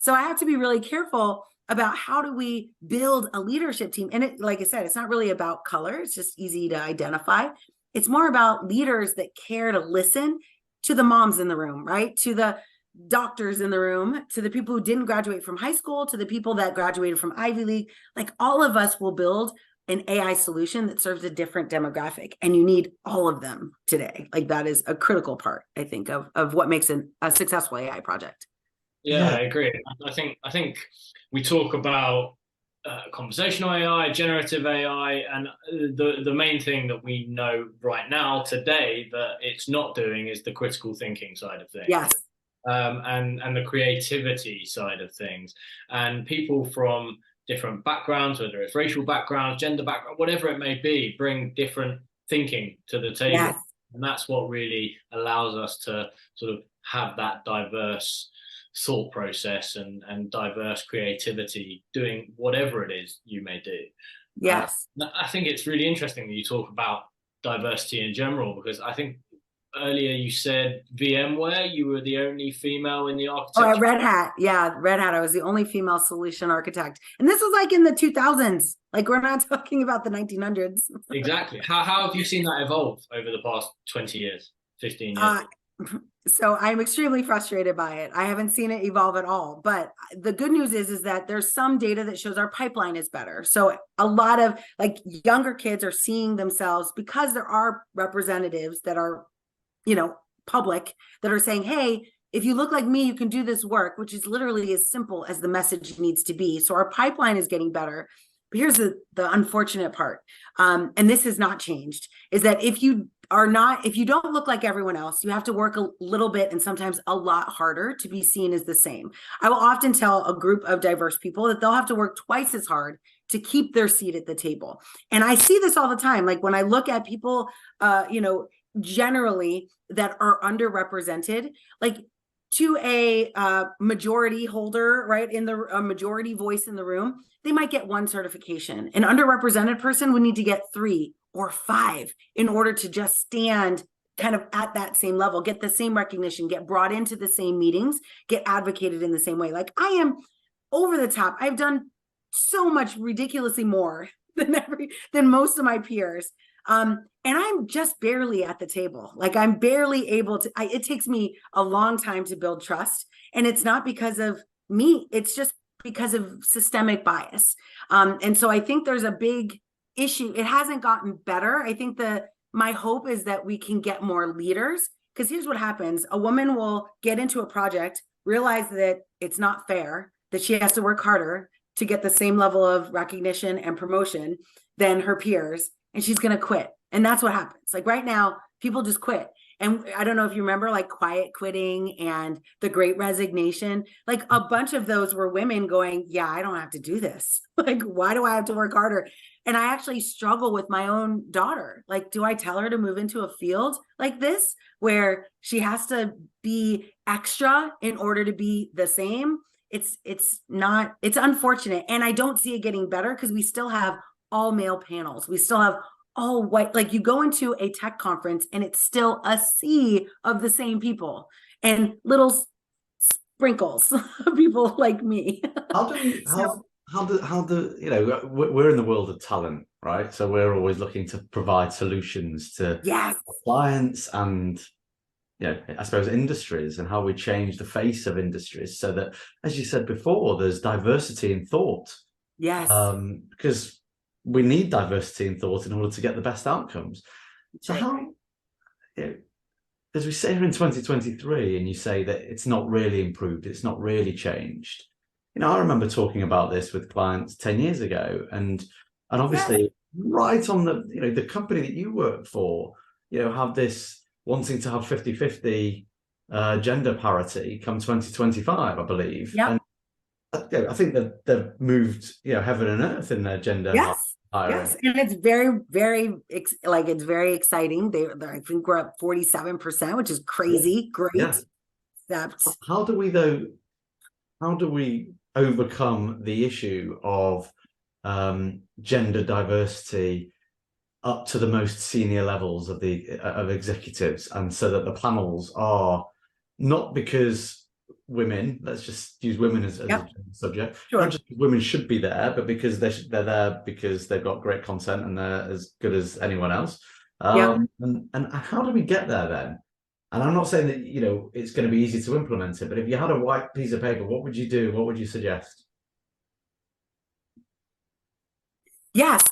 So I have to be really careful about how do we build a leadership team. And it, like I said, it's not really about color. It's just easy to identify. It's more about leaders that care to listen to the moms in the room, right? To the doctors in the room, to the people who didn't graduate from high school, to the people that graduated from Ivy League. Like, all of us will build an AI solution that serves a different demographic, and you need all of them today. Like, that is a critical part, I think, of what makes a successful AI project. Yeah, I agree. I think we talk about conversational AI, generative AI, and the main thing that we know right now today that it's not doing is the critical thinking side of things. Yes. And the creativity side of things. And people from different backgrounds, whether it's racial backgrounds, gender background, whatever it may be, bring different thinking to the table. Yes. And that's what really allows us to sort of have that diverse thought process and diverse creativity doing whatever it is you may do. Yes. I think it's really interesting that you talk about diversity in general, because I think earlier you said VMware, you were the only female in the architecture. Oh, at Red Hat. Yeah, Red Hat. I was the only female solution architect. And this was like in the 2000s. Like, we're not talking about the 1900s. Exactly. How have you seen that evolve over the past 20 years, 15 years? So I'm extremely frustrated by it. I haven't seen it evolve at all. But the good news is that there's some data that shows our pipeline is better. So a lot of like younger kids are seeing themselves, because there are representatives that are, public, that are saying, hey, if you look like me, you can do this work, which is literally as simple as the message needs to be. So our pipeline is getting better. But here's the unfortunate part, and this has not changed, is that if you don't look like everyone else, you have to work a little bit and sometimes a lot harder to be seen as the same. I will often tell a group of diverse people that they'll have to work twice as hard to keep their seat at the table. And I see this all the time. Like, when I look at people, generally that are underrepresented, like, to a majority holder, right, in a majority voice in the room, they might get one certification. An underrepresented person would need to get 3 or 5 in order to just stand kind of at that same level, get the same recognition, get brought into the same meetings, get advocated in the same way. Like, I am over the top. I've done so much ridiculously more than most of my peers. And I'm just barely at the table. Like, I'm barely able to, it takes me a long time to build trust. And it's not because of me. It's just because of systemic bias. And so I think there's a big issue. It hasn't gotten better. I think my hope is that we can get more leaders, because here's what happens. A woman will get into a project, realize that it's not fair, that she has to work harder to get the same level of recognition and promotion than her peers, and she's going to quit. And that's what happens. Like, right now, people just quit. And I don't know if you remember, like, quiet quitting and the Great Resignation. Like, a bunch of those were women going, yeah, I don't have to do this. Like, why do I have to work harder? And I actually struggle with my own daughter. Like, do I tell her to move into a field like this, where she has to be extra in order to be the same? It's unfortunate. And I don't see it getting better, because we still have all male panels. We still have all white. Like, you go into a tech conference and it's still a sea of the same people and little sprinkles of people like me. We're in the world of talent, right? So we're always looking to provide solutions to clients and, I suppose, industries, and how we change the face of industries so that, as you said before, there's diversity in thought. Yes. Because we need diversity in thought in order to get the best outcomes. So how, as we say here in 2023, and you say that it's not really improved, it's not really changed. I remember talking about this with clients 10 years ago, and obviously right on the company that you work for, have this wanting to have 50-50 gender parity come 2025, I believe. Yeah. And I think that they've moved, heaven and earth in their gender hiring. Yes, and it's very, very it's very exciting. I think we're up 47%, which is Yeah. crazy. Great. Yeah. Except How do we though? How do we overcome the issue of gender diversity up to the most senior levels of the of executives, and so that the panels are not because women, let's just use women as Yep. a subject, Sure. not just women should be there, but because they're there because they've got great content and they're as good as anyone else. Yep. And how do we get there then? And I'm not saying that, you know, it's going to be easy to implement it, but if you had a white piece of paper, what would you do? What would you suggest? Yes.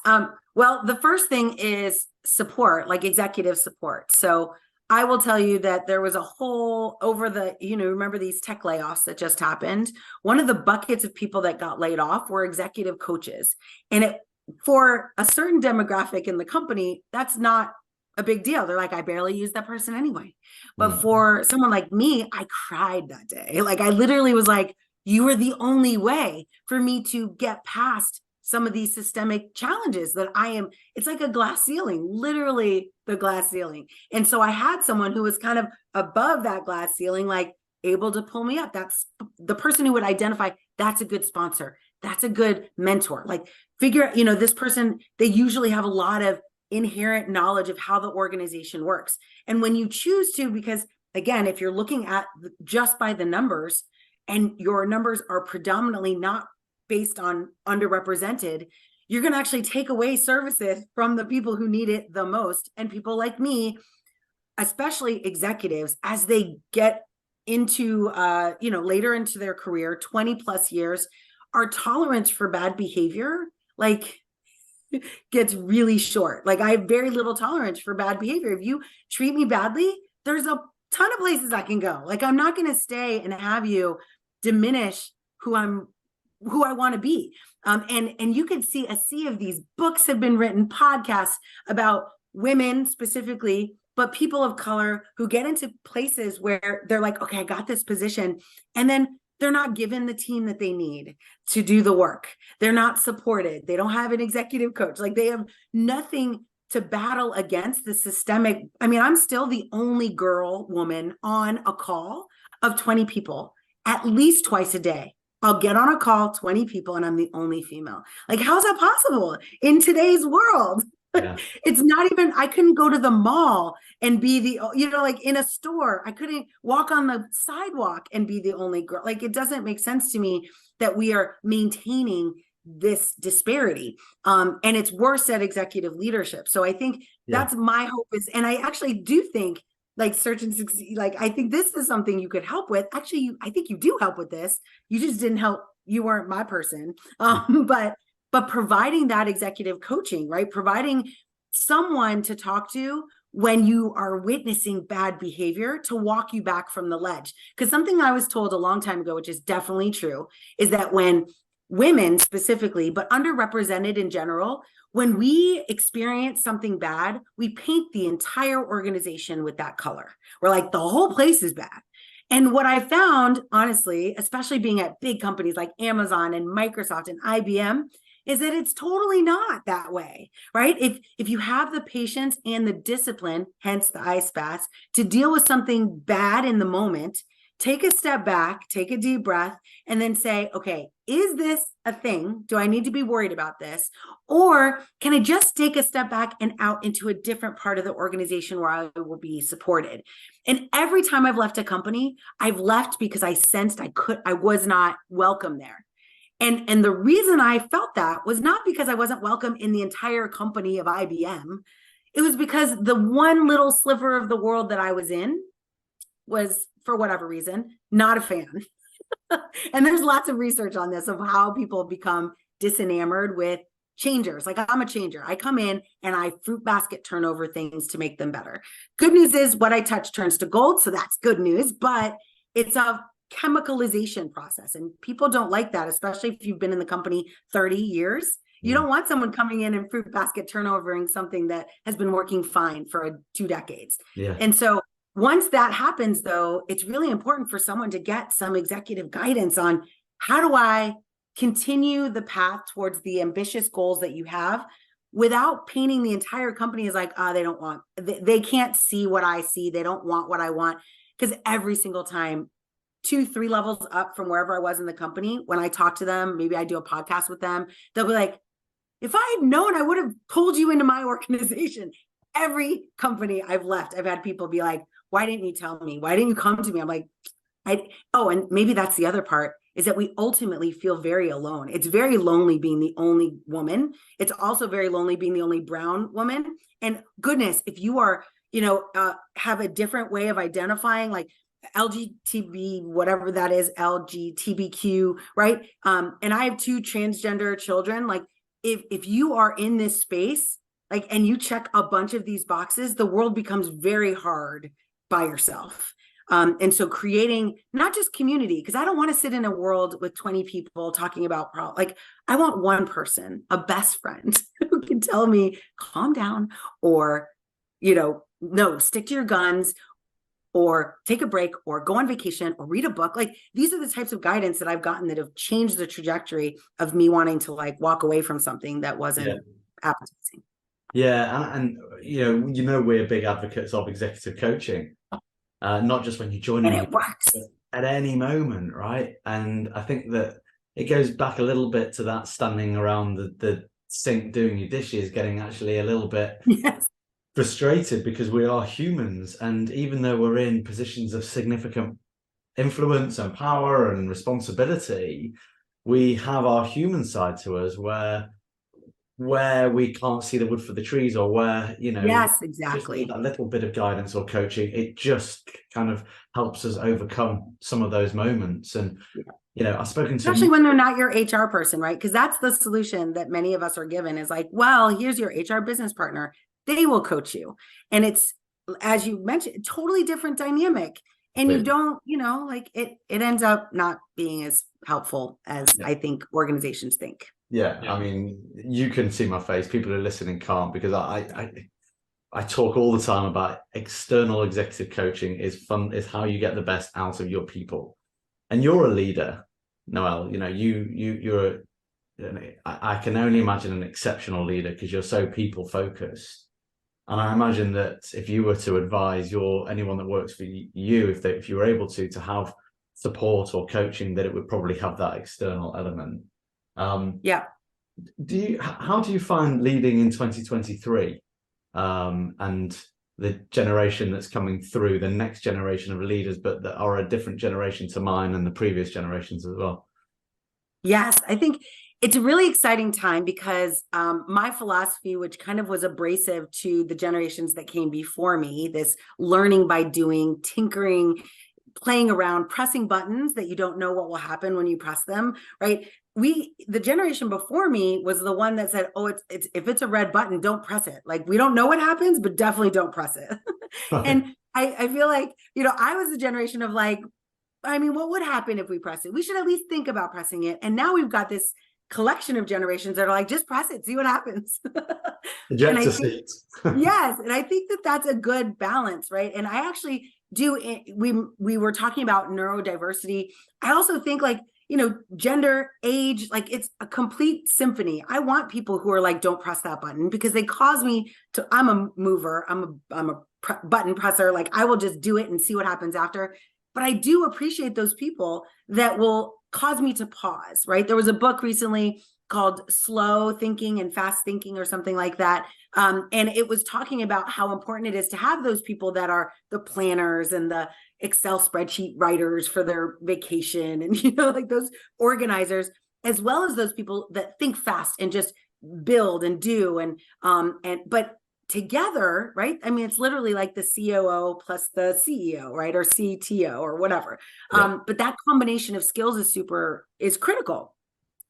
Well, the first thing is support, like executive support. So I will tell you that there was a whole over the, remember these tech layoffs that just happened? One of the buckets of people that got laid off were executive coaches. And for a certain demographic in the company, that's not a big deal. They're like, I barely use that person anyway. But for someone like me, I cried that day. Like I literally was like, you were the only way for me to get past some of these systemic challenges that it's like a glass ceiling, literally the glass ceiling. And so I had someone who was kind of above that glass ceiling, like able to pull me up. That's the person who would identify, that's a good sponsor. That's a good mentor. Like figure out, this person, they usually have a lot of inherent knowledge of how the organization works. And when you choose to, because again, if you're looking at just by the numbers and your numbers are predominantly not based on underrepresented, you're going to actually take away services from the people who need it the most. And people like me, especially executives, as they get into, later into their career, 20 plus years, our tolerance for bad behavior, like gets really short. Like I have very little tolerance for bad behavior. If you treat me badly, there's a ton of places I can go. Like I'm not going to stay and have you diminish who I want to be. And you can see a sea of these books have been written, podcasts about women specifically, but people of color who get into places where they're like, okay, I got this position. And then they're not given the team that they need to do the work. They're not supported. They don't have an executive coach. Like they have nothing to battle against the systemic. I mean, I'm still the only woman on a call of 20 people at least twice a day. I'll get on a call, 20 people, and I'm the only female. Like, how's that possible in today's world? Yeah. It's not even, I couldn't go to the mall and be the, like in a store, I couldn't walk on the sidewalk and be the only girl. Like, it doesn't make sense to me that we are maintaining this disparity. And it's worse at executive leadership. So I think that's my hope is, and I actually do think like search and succeed, like I think this is something you could help with. Actually, I think you do help with this. You just didn't help. You weren't my person. But providing that executive coaching, right? Providing someone to talk to when you are witnessing bad behavior to walk you back from the ledge. Because something I was told a long time ago, which is definitely true, is that when women specifically, but underrepresented in general, when we experience something bad, we paint the entire organization with that color. We're like, the whole place is bad. And what I found, honestly, especially being at big companies like Amazon and Microsoft and IBM, is that it's totally not that way, right? If you have the patience and the discipline, hence the ice baths, to deal with something bad in the moment, take a step back, take a deep breath, and then say, okay, is this a thing? Do I need to be worried about this? Or can I just take a step back and out into a different part of the organization where I will be supported? And every time I've left a company, I've left because I sensed I was not welcome there. And the reason I felt that was not because I wasn't welcome in the entire company of IBM. It was because the one little sliver of the world that I was in was, for whatever reason, not a fan. And there's lots of research on this of how people become disenamored with changers. Like I'm a changer. I come in and I fruit basket turn over things to make them better. Good news is what I touch turns to gold. So that's good news, but it's a chemicalization process. And people don't like that, especially if you've been in the company 30 years. You don't want someone coming in and fruit basket turnovering something that has been working fine for 2 decades. Yeah. And so once that happens, though, it's really important for someone to get some executive guidance on how do I continue the path towards the ambitious goals that you have without painting the entire company as like, they don't want, they can't see what I see. They don't want what I want. Because every single time, 2-3 levels up from wherever I was in the company, when I talk to them, maybe I do a podcast with them, they'll be like, if I had known, I would have pulled you into my organization. Every company I've left, I've had people be like, why didn't you tell me? Why didn't you come to me? I'm like, and maybe that's the other part, is that we ultimately feel very alone. It's very lonely being the only woman. It's also very lonely being the only brown woman. And goodness, if you are, have a different way of identifying, like LGTB, whatever that is, LGBTQ, right? And I have 2 transgender children. Like, if you are in this space, like, and you check a bunch of these boxes, the world becomes very hard by yourself. And so creating not just community, because I don't want to sit in a world with 20 people talking about like, I want one person, a best friend who can tell me, calm down, or, no, stick to your guns, or take a break, or go on vacation, or read a book. Like, these are the types of guidance that I've gotten that have changed the trajectory of me wanting to like walk away from something that wasn't appetizing. Yeah. And we're big advocates of executive coaching. Not just when you join, and it works at any moment, right? And I think that it goes back a little bit to that standing around the sink doing your dishes, getting actually a little bit frustrated, because we are humans, and even though we're in positions of significant influence and power and responsibility, we have our human side to us where we can't see the wood for the trees, or where, yes, exactly, just a little bit of guidance or coaching, it just kind of helps us overcome some of those moments. And I've spoken to, especially when they're not your HR person, right? Because that's the solution that many of us are given, is like, well, here's your HR business partner, they will coach you. And it's, as you mentioned, totally different dynamic. And you don't, like it ends up not being as helpful as I think organizations think. Yeah, I mean, you can see my face. People who are listening can't, because I talk all the time about external executive coaching is fun, is how you get the best out of your people. And you're a leader, Noelle. You're I can only imagine an exceptional leader, because you're so people focused. And I imagine that if you were to advise anyone that works for you, if you were able to have support or coaching, that it would probably have that external element. How do you find leading in 2023 and the generation that's coming through, the next generation of leaders, but that are a different generation to mine and the previous generations as well? Yes, I think it's a really exciting time, because my philosophy, which kind of was abrasive to the generations that came before me, this learning by doing, tinkering, playing around, pressing buttons that you don't know what will happen when you press them, right? The generation before me was the one that said, oh, it's if it's a red button, don't press it. Like, we don't know what happens, but definitely don't press it. And I feel like, I was the generation of like, I mean, what would happen if we press it? We should at least think about pressing it. And now we've got this collection of generations that are like, just press it, see what happens. Ejector seat. Yes. And I think that that's a good balance, right? And I actually do, we were talking about neurodiversity. I also think, like, gender, age, like, it's a complete symphony. I want people who are like, don't press that button, because they cause me to, I'm a mover, I'm a button presser. Like, I will just do it and see what happens after. But I do appreciate those people that will cause me to pause, right? There was a book recently called Slow Thinking and Fast Thinking, or something like that. And it was talking about how important it is to have those people that are the planners and the Excel spreadsheet writers for their vacation, and, like, those organizers, as well as those people that think fast and just build and do. But together, right? I mean, it's literally like the COO plus the CEO, right? Or CTO or whatever. But that combination of skills is critical.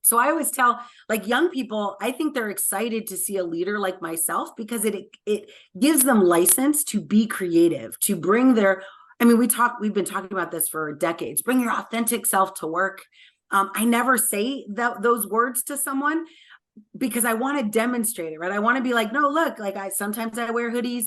So I always tell, like, young people, I think they're excited to see a leader like myself, because it gives them license to be creative, to bring their, I mean, we've been talking about this for decades, bring your authentic self to work. I never say those words to someone, because I want to demonstrate it, right? I want to be like, no, look, like, sometimes I wear hoodies,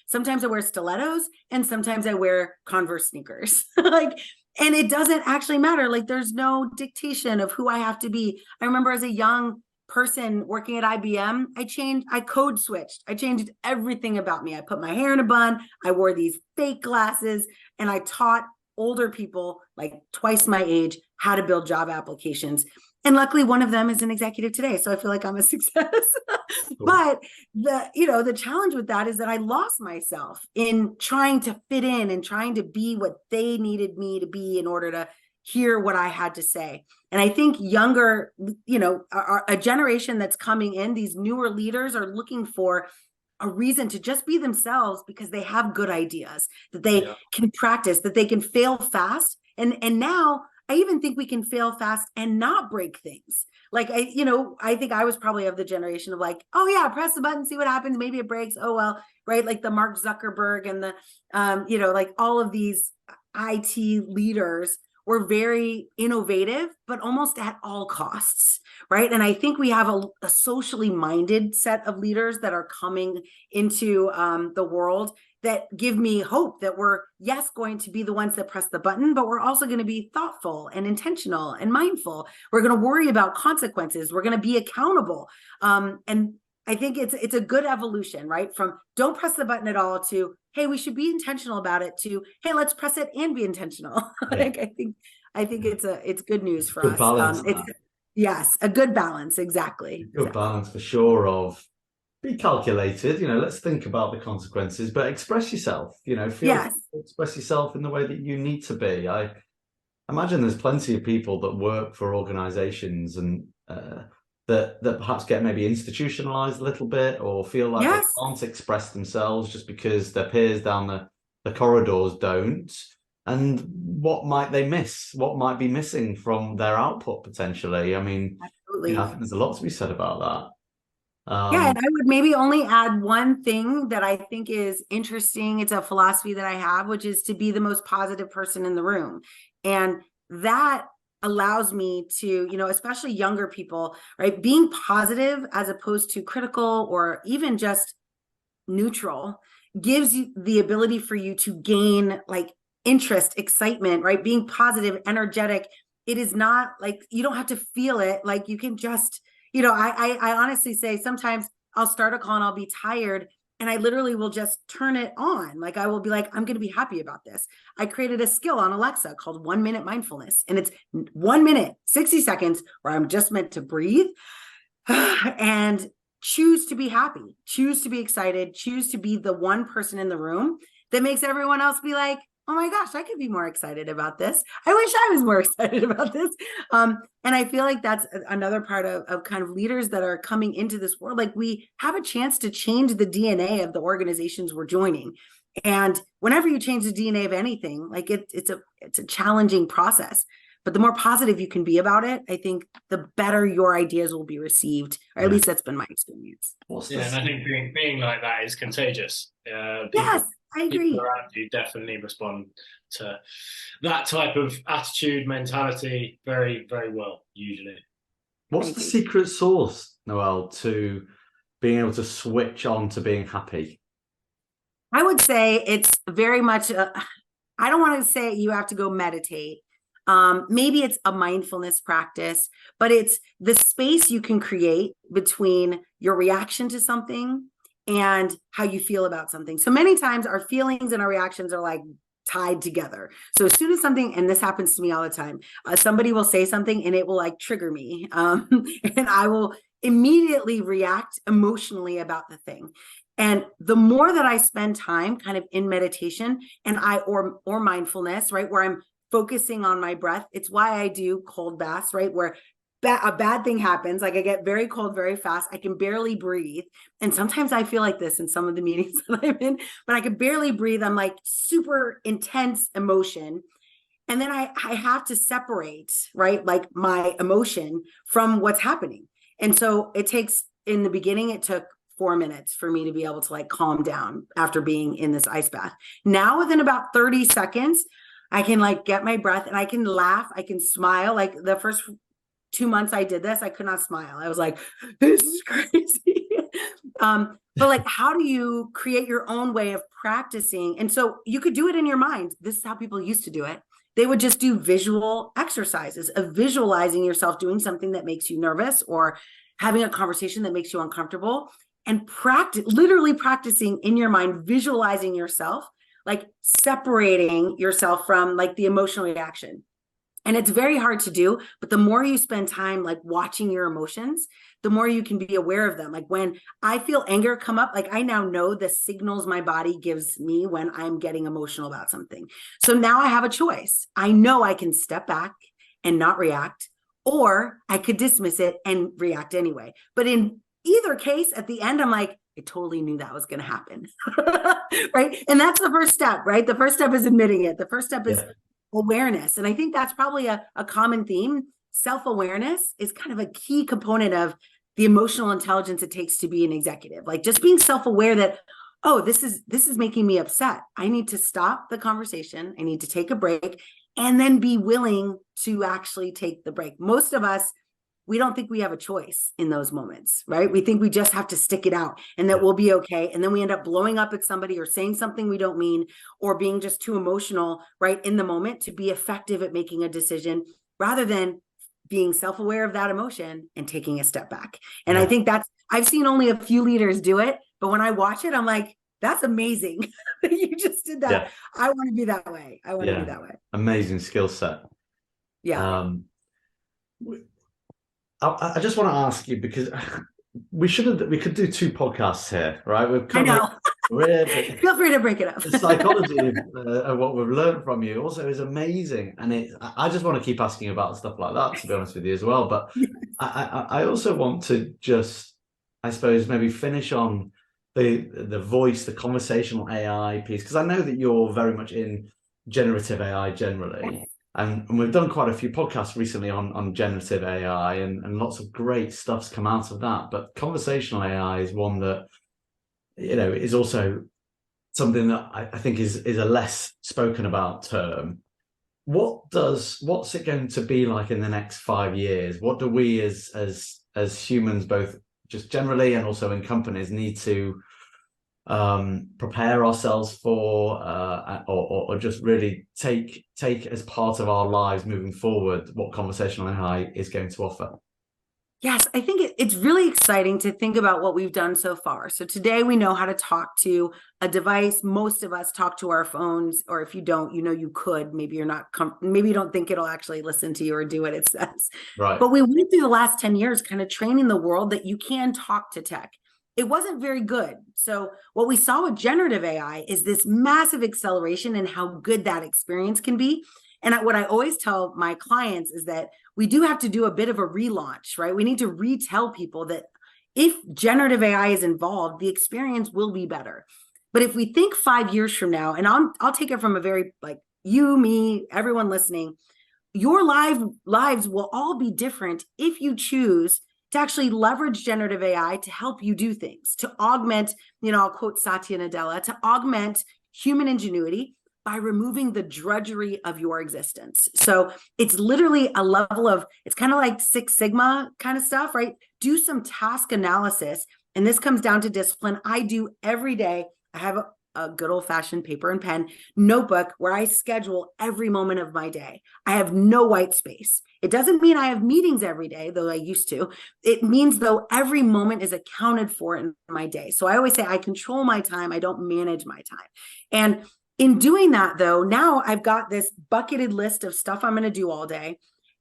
sometimes I wear stilettos, and sometimes I wear Converse sneakers. Like, and it doesn't actually matter. Like, there's no dictation of who I have to be. I remember as a young person working at IBM, I code switched. I changed everything about me. I put my hair in a bun. I wore these fake glasses, and I taught older people, like twice my age, how to build job applications. And luckily one of them is an executive today. So I feel like I'm a success. Cool. But the challenge with that is that I lost myself in trying to fit in and trying to be what they needed me to be in order to hear what I had to say. And I think younger, a generation that's coming in, these newer leaders are looking for a reason to just be themselves because they have good ideas that they can practice, that they can fail fast. And now I even think we can fail fast and not break things. Like, I think I was probably of the generation of like, oh yeah, press the button, see what happens. Maybe it breaks. Oh, well, right. Like the Mark Zuckerberg and the, like all of these IT leaders were very innovative, but almost at all costs, right? And I think we have a socially minded set of leaders that are coming into the world that give me hope that we're, yes, going to be the ones that press the button, but we're also going to be thoughtful and intentional and mindful. We're going to worry about consequences. We're going to be accountable. And I think it's a good evolution, right? From don't press the button at all to, hey, we should be intentional about it, to, hey, let's press it and be intentional. Yeah. Like, I think it's good news for Good us. balance. Yes, a good balance. Exactly. Good balance for sure of be calculated, let's think about the consequences, but express yourself, express yourself in the way that you need to be. I imagine there's plenty of people that work for organizations and that perhaps get maybe institutionalized a little bit or feel like they can't express themselves just because their peers down the corridors don't. And what might they miss? What might be missing from their output potentially? I mean, absolutely. I think there's a lot to be said about that. And I would maybe only add one thing that I think is interesting. It's a philosophy that I have, which is to be the most positive person in the room. And that allows me to, especially younger people, right? Being positive as opposed to critical or even just neutral gives you the ability for you to gain like interest, excitement, right? Being positive, energetic. It is not like you don't have to feel it. Like you can just, I honestly say sometimes I'll start a call and I'll be tired and I literally will just turn it on. Like I will be like, I'm going to be happy about this. I created a skill on Alexa called 1 minute mindfulness. And it's 1 minute, 60 seconds where I'm just meant to breathe and choose to be happy, choose to be excited, choose to be the one person in the room that makes everyone else be like, oh my gosh, I could be more excited about this. I wish I was more excited about this. And I feel like that's another part of kind of leaders that are coming into this world. Like we have a chance to change the DNA of the organizations we're joining. And whenever you change the DNA of anything, like it's a challenging process. But the more positive you can be about it, I think the better your ideas will be received. Or at least that's been my experience. And I think being like that is contagious. Yes, I agree. People around you definitely respond to that type of attitude, mentality very, very well, usually. What's the secret sauce, Noelle, to being able to switch on to being happy? I would say it's very much, I don't want to say you have to go meditate. Maybe it's a mindfulness practice, but it's the space you can create between your reaction to something and how you feel about something. So many times our feelings and our reactions are like tied together. So as soon as something, and this happens to me all the time, somebody will say something and it will like trigger me. And I will immediately react emotionally about the thing. And the more that I spend time kind of in meditation and or mindfulness, right, where I'm focusing on my breath, it's why I do cold baths, right, where a bad thing happens, like I get very cold very fast, I can barely breathe. And sometimes I feel like this in some of the meetings that I'm in, but I can barely breathe. I'm like super intense emotion. And then I have to separate, right, like my emotion from what's happening. And so it takes, in the beginning, it took 4 minutes for me to be able to like calm down after being in this ice bath. Now within about 30 seconds, I can like get my breath and I can laugh, I can smile. Like the first 2 months I did this, I could not smile. I was like, this is crazy. But like, how do you create your own way of practicing? And so you could do it in your mind. This is how people used to do it. They would just do visual exercises of visualizing yourself doing something that makes you nervous or having a conversation that makes you uncomfortable, and literally practicing in your mind, visualizing yourself, like separating yourself from like the emotional reaction. And it's very hard to do, but the more you spend time like watching your emotions, the more you can be aware of them. Like when I feel anger come up, like I now know the signals my body gives me when I'm getting emotional about something. So now I have a choice. I know I can step back and not react, or I could dismiss it and react anyway. But in either case, at the end, I'm like, I totally knew that was going to happen. Right. And that's the first step, right? The first step is admitting it. The first step is awareness. And I think that's probably a common theme. Self-awareness is kind of a key component of the emotional intelligence it takes to be an executive. Like just being self-aware that, oh, this is making me upset. I need to stop the conversation. I need to take a break and then be willing to actually take the break. Most of us, we don't think we have a choice in those moments, right? We think we just have to stick it out and that we'll be okay. And then we end up blowing up at somebody or saying something we don't mean, or being just too emotional, right, in the moment to be effective at making a decision, rather than being self-aware of that emotion and taking a step back. And I think I've seen only a few leaders do it, but when I watch it, I'm like, that's amazing. You just did that. Yeah. I want to be that way. I want to be that way. Amazing skill set. Yeah. I just want to ask you, because we could do 2 podcasts here, right? I know. Feel free to break it up. The psychology of what we've learned from you also is amazing, and I just want to keep asking about stuff like that, to be honest with you as well. But yes. I also want to just, I suppose, maybe finish on the voice, the conversational AI piece, because I know that you're very much in generative AI generally. Yes. And we've done quite a few podcasts recently on generative AI, and lots of great stuff's come out of that. But conversational AI is one that, you know, is also something that I think is a less spoken about term. What's it going to be like in the next 5 years? What do we as humans, both just generally and also in companies, need to prepare ourselves for, or just really take as part of our lives moving forward, what conversational AI is going to offer? Yes, I think it's really exciting to think about what we've done so far. So today we know how to talk to a device. Most of us talk to our phones, or if you don't, you know, you could, maybe you're not, maybe you don't think it'll actually listen to you or do what it says. Right. But we went through the last 10 years kind of training the world that you can talk to tech. It wasn't very good. So what we saw with generative AI is this massive acceleration in how good that experience can be. And what I always tell my clients is that we do have to do a bit of a relaunch, right? We need to retell people that if generative AI is involved, the experience will be better. But if we think 5 years from now, and I'll take it from a very, like, you, me, everyone listening, your lives will all be different if you choose to actually leverage generative AI to help you do things, to augment, you know, I'll quote Satya Nadella, to augment human ingenuity by removing the drudgery of your existence. So it's literally a level of, it's kind of like Six Sigma kind of stuff, right? Do some task analysis. And this comes down to discipline. I do every day. I have a good old fashioned paper and pen notebook where I schedule every moment of my day. I have no white space. It doesn't mean I have meetings every day, though I used to. It means, though, every moment is accounted for in my day. So I always say I control my time. I don't manage my time. And in doing that, though, now I've got this bucketed list of stuff I'm going to do all day.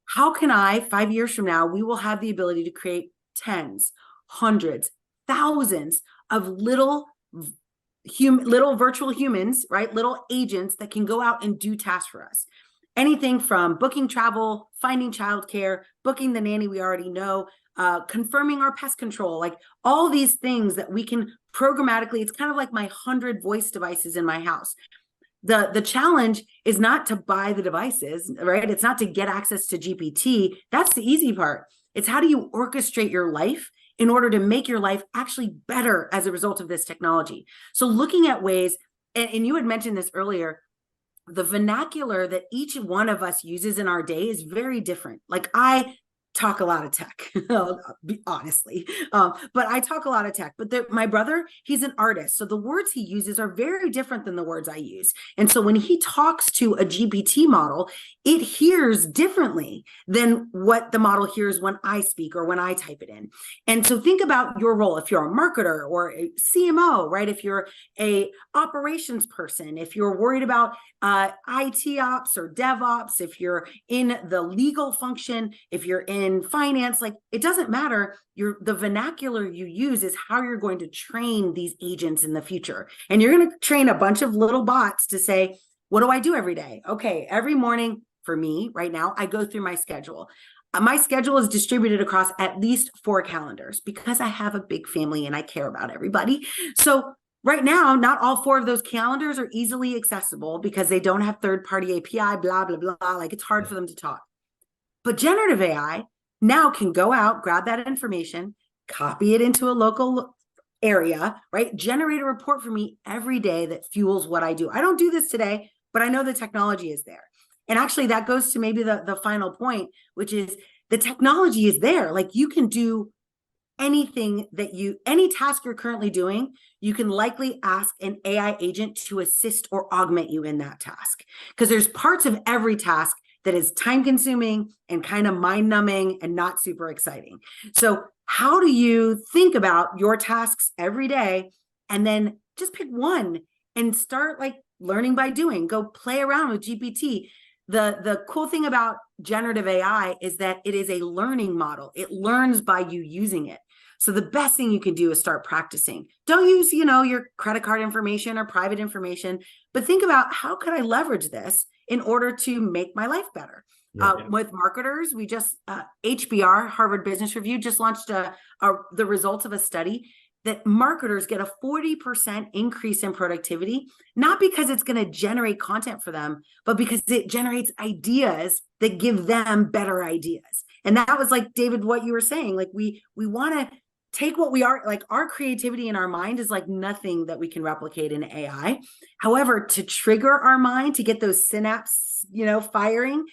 How can I, 5 years from now, we will have the ability to create tens, hundreds, thousands of little virtual humans, right? Little agents that can go out and do tasks for us. Anything from booking travel, finding childcare, booking the nanny we already know, confirming our pest control, like all these things that we can programmatically. It's kind of like my 100 voice devices in my house. The challenge is not to buy the devices, right? It's not to get access to GPT. That's the easy part. It's how do you orchestrate your life in order to make your life actually better as a result of this technology? So looking at ways, and you had mentioned this earlier, the vernacular that each one of us uses in our day is very different. Like I talk a lot of tech, honestly. But I talk a lot of tech. But my brother, he's an artist. So the words he uses are very different than the words I use. And so when he talks to a GPT model, it hears differently than what the model hears when I speak or when I type it in. And so think about your role. If you're a marketer or a CMO, right? If you're a operations person, if you're worried about IT ops or DevOps, if you're in the legal function, if you're in finance, like it doesn't matter. The vernacular you use is how you're going to train these agents in the future. And you're going to train a bunch of little bots to say, what do I do every day? Okay, every morning for me right now, I go through my schedule. My schedule is distributed across at least 4 calendars because I have a big family and I care about everybody. So right now, not all 4 of those calendars are easily accessible because they don't have third-party API, blah, blah, blah. Like it's hard for them to talk. But generative AI now can go out, grab that information, copy it into a local area, right? Generate a report for me every day that fuels what I do. I don't do this today, but I know the technology is there. And actually that goes to maybe the final point, which is the technology is there. Like you can do anything any task you're currently doing, you can likely ask an AI agent to assist or augment you in that task. Because there's parts of every task that is time consuming and kind of mind numbing and not super exciting. So how do you think about your tasks every day and then just pick one and start like learning by doing? Go play around with GPT. The cool thing about generative AI is that it is a learning model. It learns by you using it. So the best thing you can do is start practicing. Don't use, your credit card information or private information, but think about how could I leverage this in order to make my life better. With marketers, we just, HBR, Harvard Business Review, just launched the results of a study that marketers get a 40% increase in productivity, not because it's going to generate content for them, but because it generates ideas that give them better ideas. And that was like, David, what you were saying, like we want to take what we are, like our creativity in our mind is like nothing that we can replicate in AI. However, to trigger our mind, to get those synapses, firing,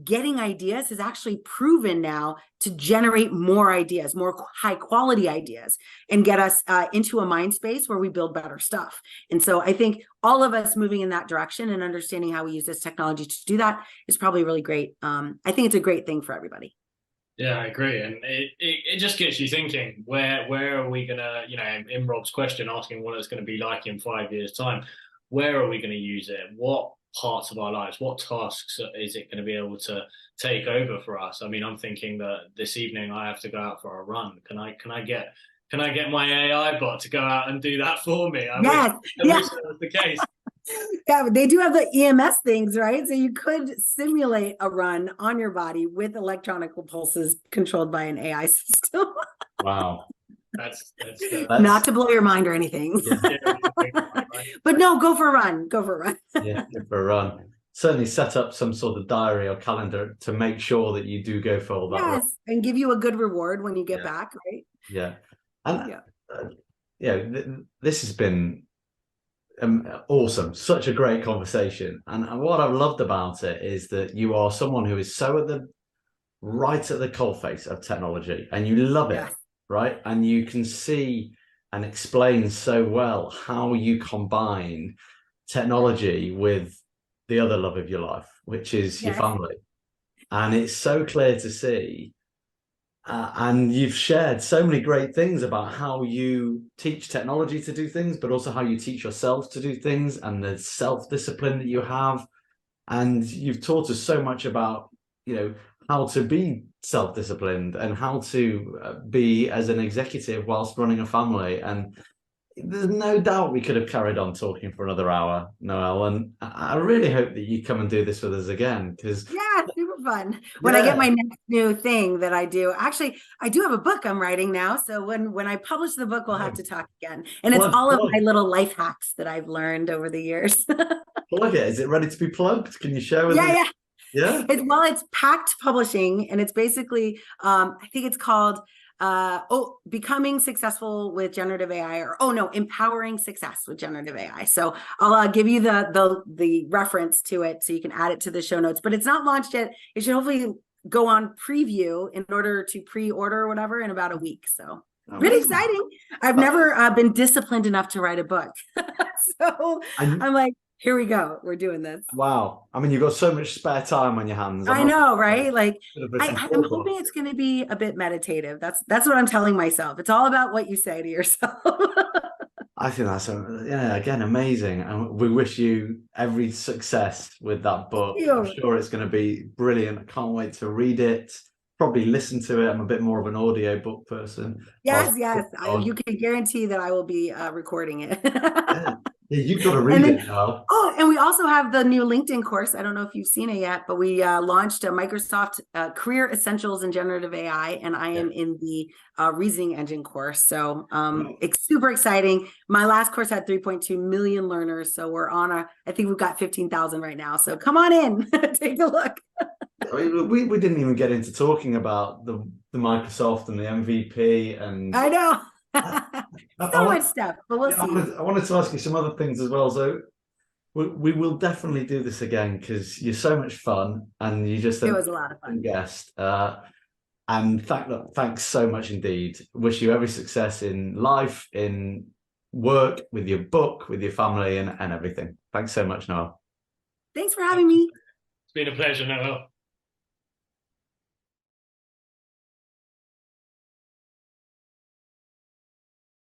getting ideas is actually proven now to generate more ideas, more high quality ideas, and get us into a mind space where we build better stuff. And so I think all of us moving in that direction and understanding how we use this technology to do that is probably really great. I think it's a great thing for everybody. Yeah, I agree. And it just gets you thinking, where are we going to, in Rob's question, asking what it's going to be like in 5 years' time, where are we going to use it? What parts of our lives, what tasks is it going to be able to take over for us? I mean, I'm thinking that this evening I have to go out for a run. Can I get my AI bot to go out and do that for me? I wish that was the case. Yeah, but they do have the EMS things, right? So you could simulate a run on your body with electronic pulses controlled by an AI system. Wow. That's not to blow your mind or anything. But no, go for a run. Go for a run. Yeah, go for a run. Certainly set up some sort of diary or calendar to make sure that you do go for all that. Yes, and give you a good reward when you get back, right? Yeah. And this has been awesome. Such a great conversation. And what I've loved about it is that you are someone who is so right at the coalface of technology and you love it, right? And you can see and explain so well how you combine technology with the other love of your life, which is your family. And it's so clear to see. And you've shared so many great things about how you teach technology to do things, but also how you teach yourself to do things and the self-discipline that you have. And you've taught us so much about, how to be self-disciplined and how to be as an executive whilst running a family. And there's no doubt we could have carried on talking for another hour, Noelle. And I really hope that you come and do this with us again, because super fun. When I get my next new thing that I do, actually, I do have a book I'm writing now. So when I publish the book, we'll have to talk again. And it's all of my little life hacks that I've learned over the years. Plug it. Is it ready to be plugged? Can you share with us? Yeah. It's Pact Publishing, and it's basically, I think it's called Becoming Successful with Generative AI, Empowering Success with Generative AI. So I'll give you the reference to it so you can add it to the show notes, but it's not launched yet. It should hopefully go on preview in order to pre-order or whatever in about a week. So really Amazing. exciting. I've never been disciplined enough to write a book. So I'm like, here we go. We're doing this. Wow. I mean, you've got so much spare time on your hands. I know, right? Like I'm I'm hoping it's going to be a bit meditative. That's what I'm telling myself. It's all about what you say to yourself. I think that's again amazing, and we wish you every success with that book. I'm sure it's going to be brilliant. I can't wait to read it. Probably listen to it. I'm a bit more of an audio book person. Yes. You can guarantee that I will be recording it. Yeah, you've got to read it now. Oh, and we also have the new LinkedIn course. I don't know if you've seen it yet, but we launched a Microsoft Career Essentials in Generative AI, and I am in the Reasoning Engine course. So it's super exciting. My last course had 3.2 million learners. So we're on I think we've got 15,000 right now. So come on in, take a look. I mean, we didn't even get into talking about the Microsoft and the MVP, and I know. So much stuff, but we'll see. I wanted to ask you some other things as well. So we will definitely do this again because you're so much fun and you just it was a lot of fun guest. And thanks so much indeed. Wish you every success in life, in work, with your book, with your family, and everything. Thanks so much, Noelle. Thanks for having me. It's been a pleasure, Noelle.